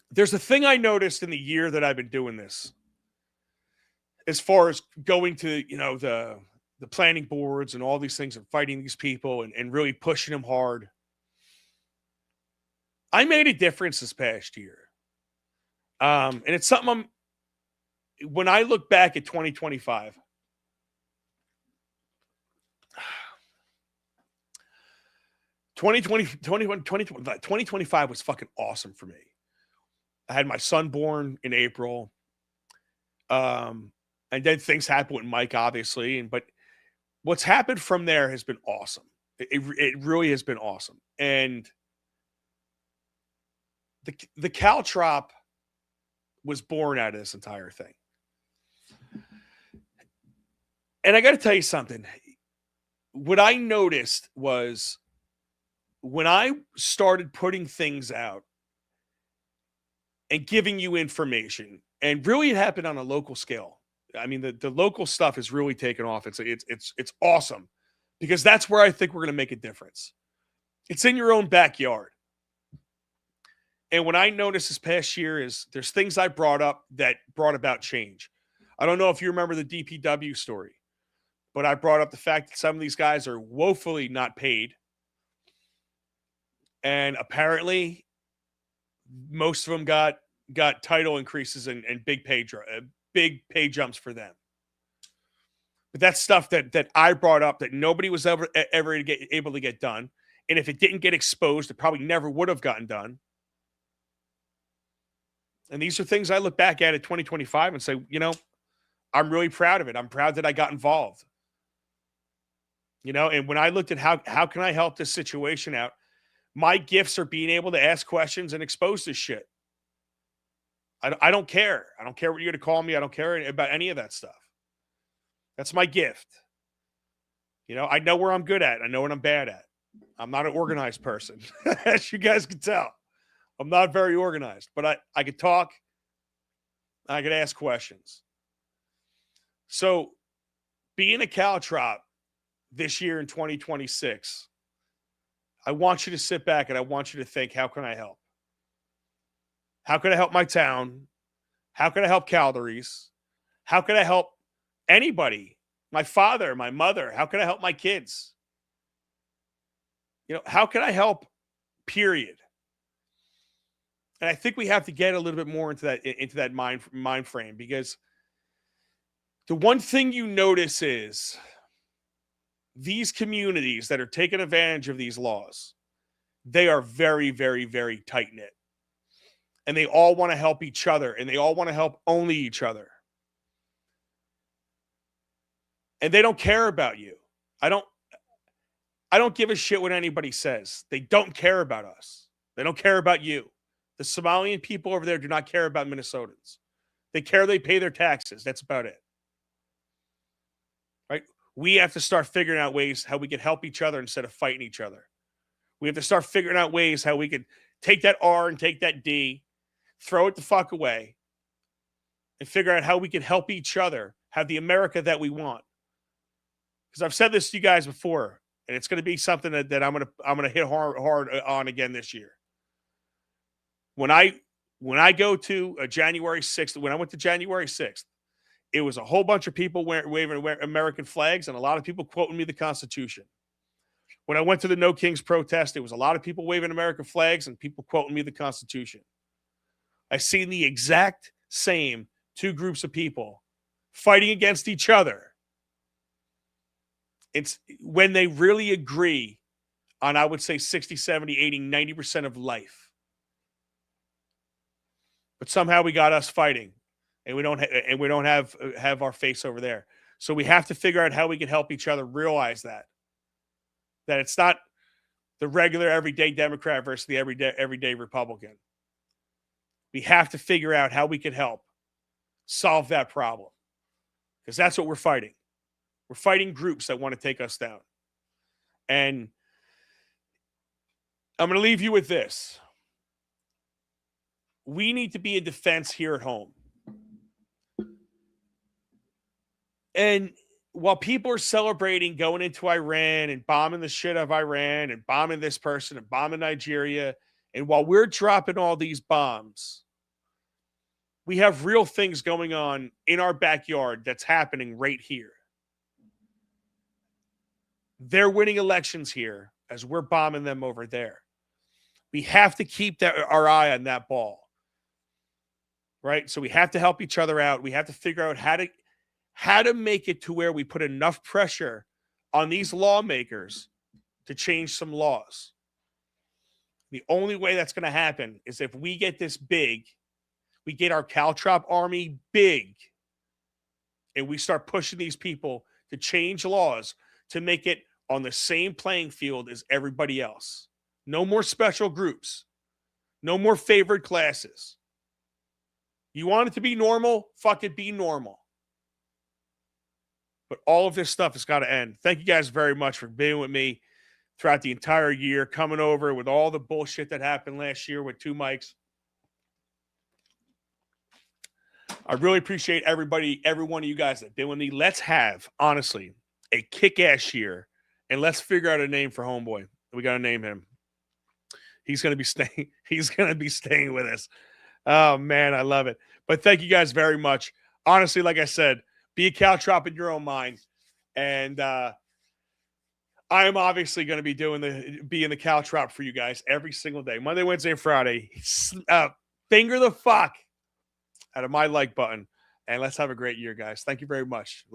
there's a thing I noticed in the year that I've been doing this, as far as going to, the planning boards and all these things and fighting these people and really pushing them hard. I made a difference this past year. And it's something when I look back at 2025, 2025 was fucking awesome for me. I had my son born in April. And then things happened with Mike, obviously. But what's happened from there has been awesome. It really has been awesome. And the caltrop was born out of this entire thing. And I got to tell you something. What I noticed was when I started putting things out and giving you information, and really it happened on a local scale. I mean, the local stuff is really taken off. It's awesome because that's where I think we're going to make a difference. It's in your own backyard. And what I noticed this past year is there's things I brought up that brought about change. I don't know if you remember the DPW story, but I brought up the fact that some of these guys are woefully not paid. And apparently most of them got title increases and big pay jumps for them. But that's stuff that I brought up that nobody was ever able to get done. And if it didn't get exposed, it probably never would have gotten done. And these are things I look back at 2025 and say, you know, I'm really proud of it. I'm proud that I got involved. You know, and when I looked at how can I help this situation out, my gifts are being able to ask questions and expose this shit. I don't care. I don't care what you're going to call me. I don't care about any of that stuff. That's my gift. You know, I know where I'm good at. I know what I'm bad at. I'm not an organized person, as you guys can tell. I'm not very organized, but I could talk. I could ask questions. So being a caltrop this year in 2026, I want you to sit back and I want you to think, how can I help? How can I help my town? How can I help Calderys? How can I help anybody? My father, my mother. How can I help my kids? You know, how can I help? Period. And I think we have to get a little bit more into that mind frame, because the one thing you notice is these communities that are taking advantage of these laws, they are very, very, very tight-knit. And they all want to help each other, and they all want to help only each other. And they don't care about you. I don't give a shit what anybody says. They don't care about us. They don't care about you. The Somalian people over there do not care about Minnesotans. They care they pay their taxes. That's about it. Right? We have to start figuring out ways how we can help each other instead of fighting each other. We have to start figuring out ways how we can take that R and take that D, throw it the fuck away, and figure out how we can help each other have the America that we want. Because I've said this to you guys before, and it's going to be something that I'm gonna hit hard on again this year. When I go to a January 6th, when I went to January 6th, it was a whole bunch of people waving American flags and a lot of people quoting me the Constitution. When I went to the No Kings protest, it was a lot of people waving American flags and people quoting me the Constitution. I seen the exact same two groups of people fighting against each other. It's when they really agree on, I would say, 60, 70, 80, 90% of life. But somehow we got us fighting, and we don't have our face over there. So we have to figure out how we can help each other realize that it's not the regular everyday Democrat versus the everyday Republican. We have to figure out how we can help solve that problem, because that's what we're fighting. We're fighting groups that want to take us down. And I'm going to leave you with this. We need to be a defense here at home. And while people are celebrating going into Iran and bombing the shit out of Iran and bombing this person and bombing Nigeria, and while we're dropping all these bombs, we have real things going on in our backyard that's happening right here. They're winning elections here as we're bombing them over there. We have to keep our eye on that ball. Right? So we have to help each other out. We have to figure out how to make it to where we put enough pressure on these lawmakers to change some laws. The only way that's going to happen is if we get this big, we get our caltrop army big, and we start pushing these people to change laws to make it on the same playing field as everybody else. No more special groups. No more favored classes. You want it to be normal? Fuck it, be normal. But all of this stuff has got to end. Thank you guys very much for being with me throughout the entire year, coming over with all the bullshit that happened last year with 2 mics. I really appreciate every one of you guys that have been with me. Let's have, honestly, a kick-ass year, and let's figure out a name for Homeboy. We got to name him. He's going to be staying. He's going to be staying with us. Oh, man, I love it. But thank you guys very much. Honestly, like I said, be a caltrop in your own mind. And I am obviously going to be being the caltrop for you guys every single day. Monday, Wednesday, and Friday. Finger the fuck out of my like button. And let's have a great year, guys. Thank you very much.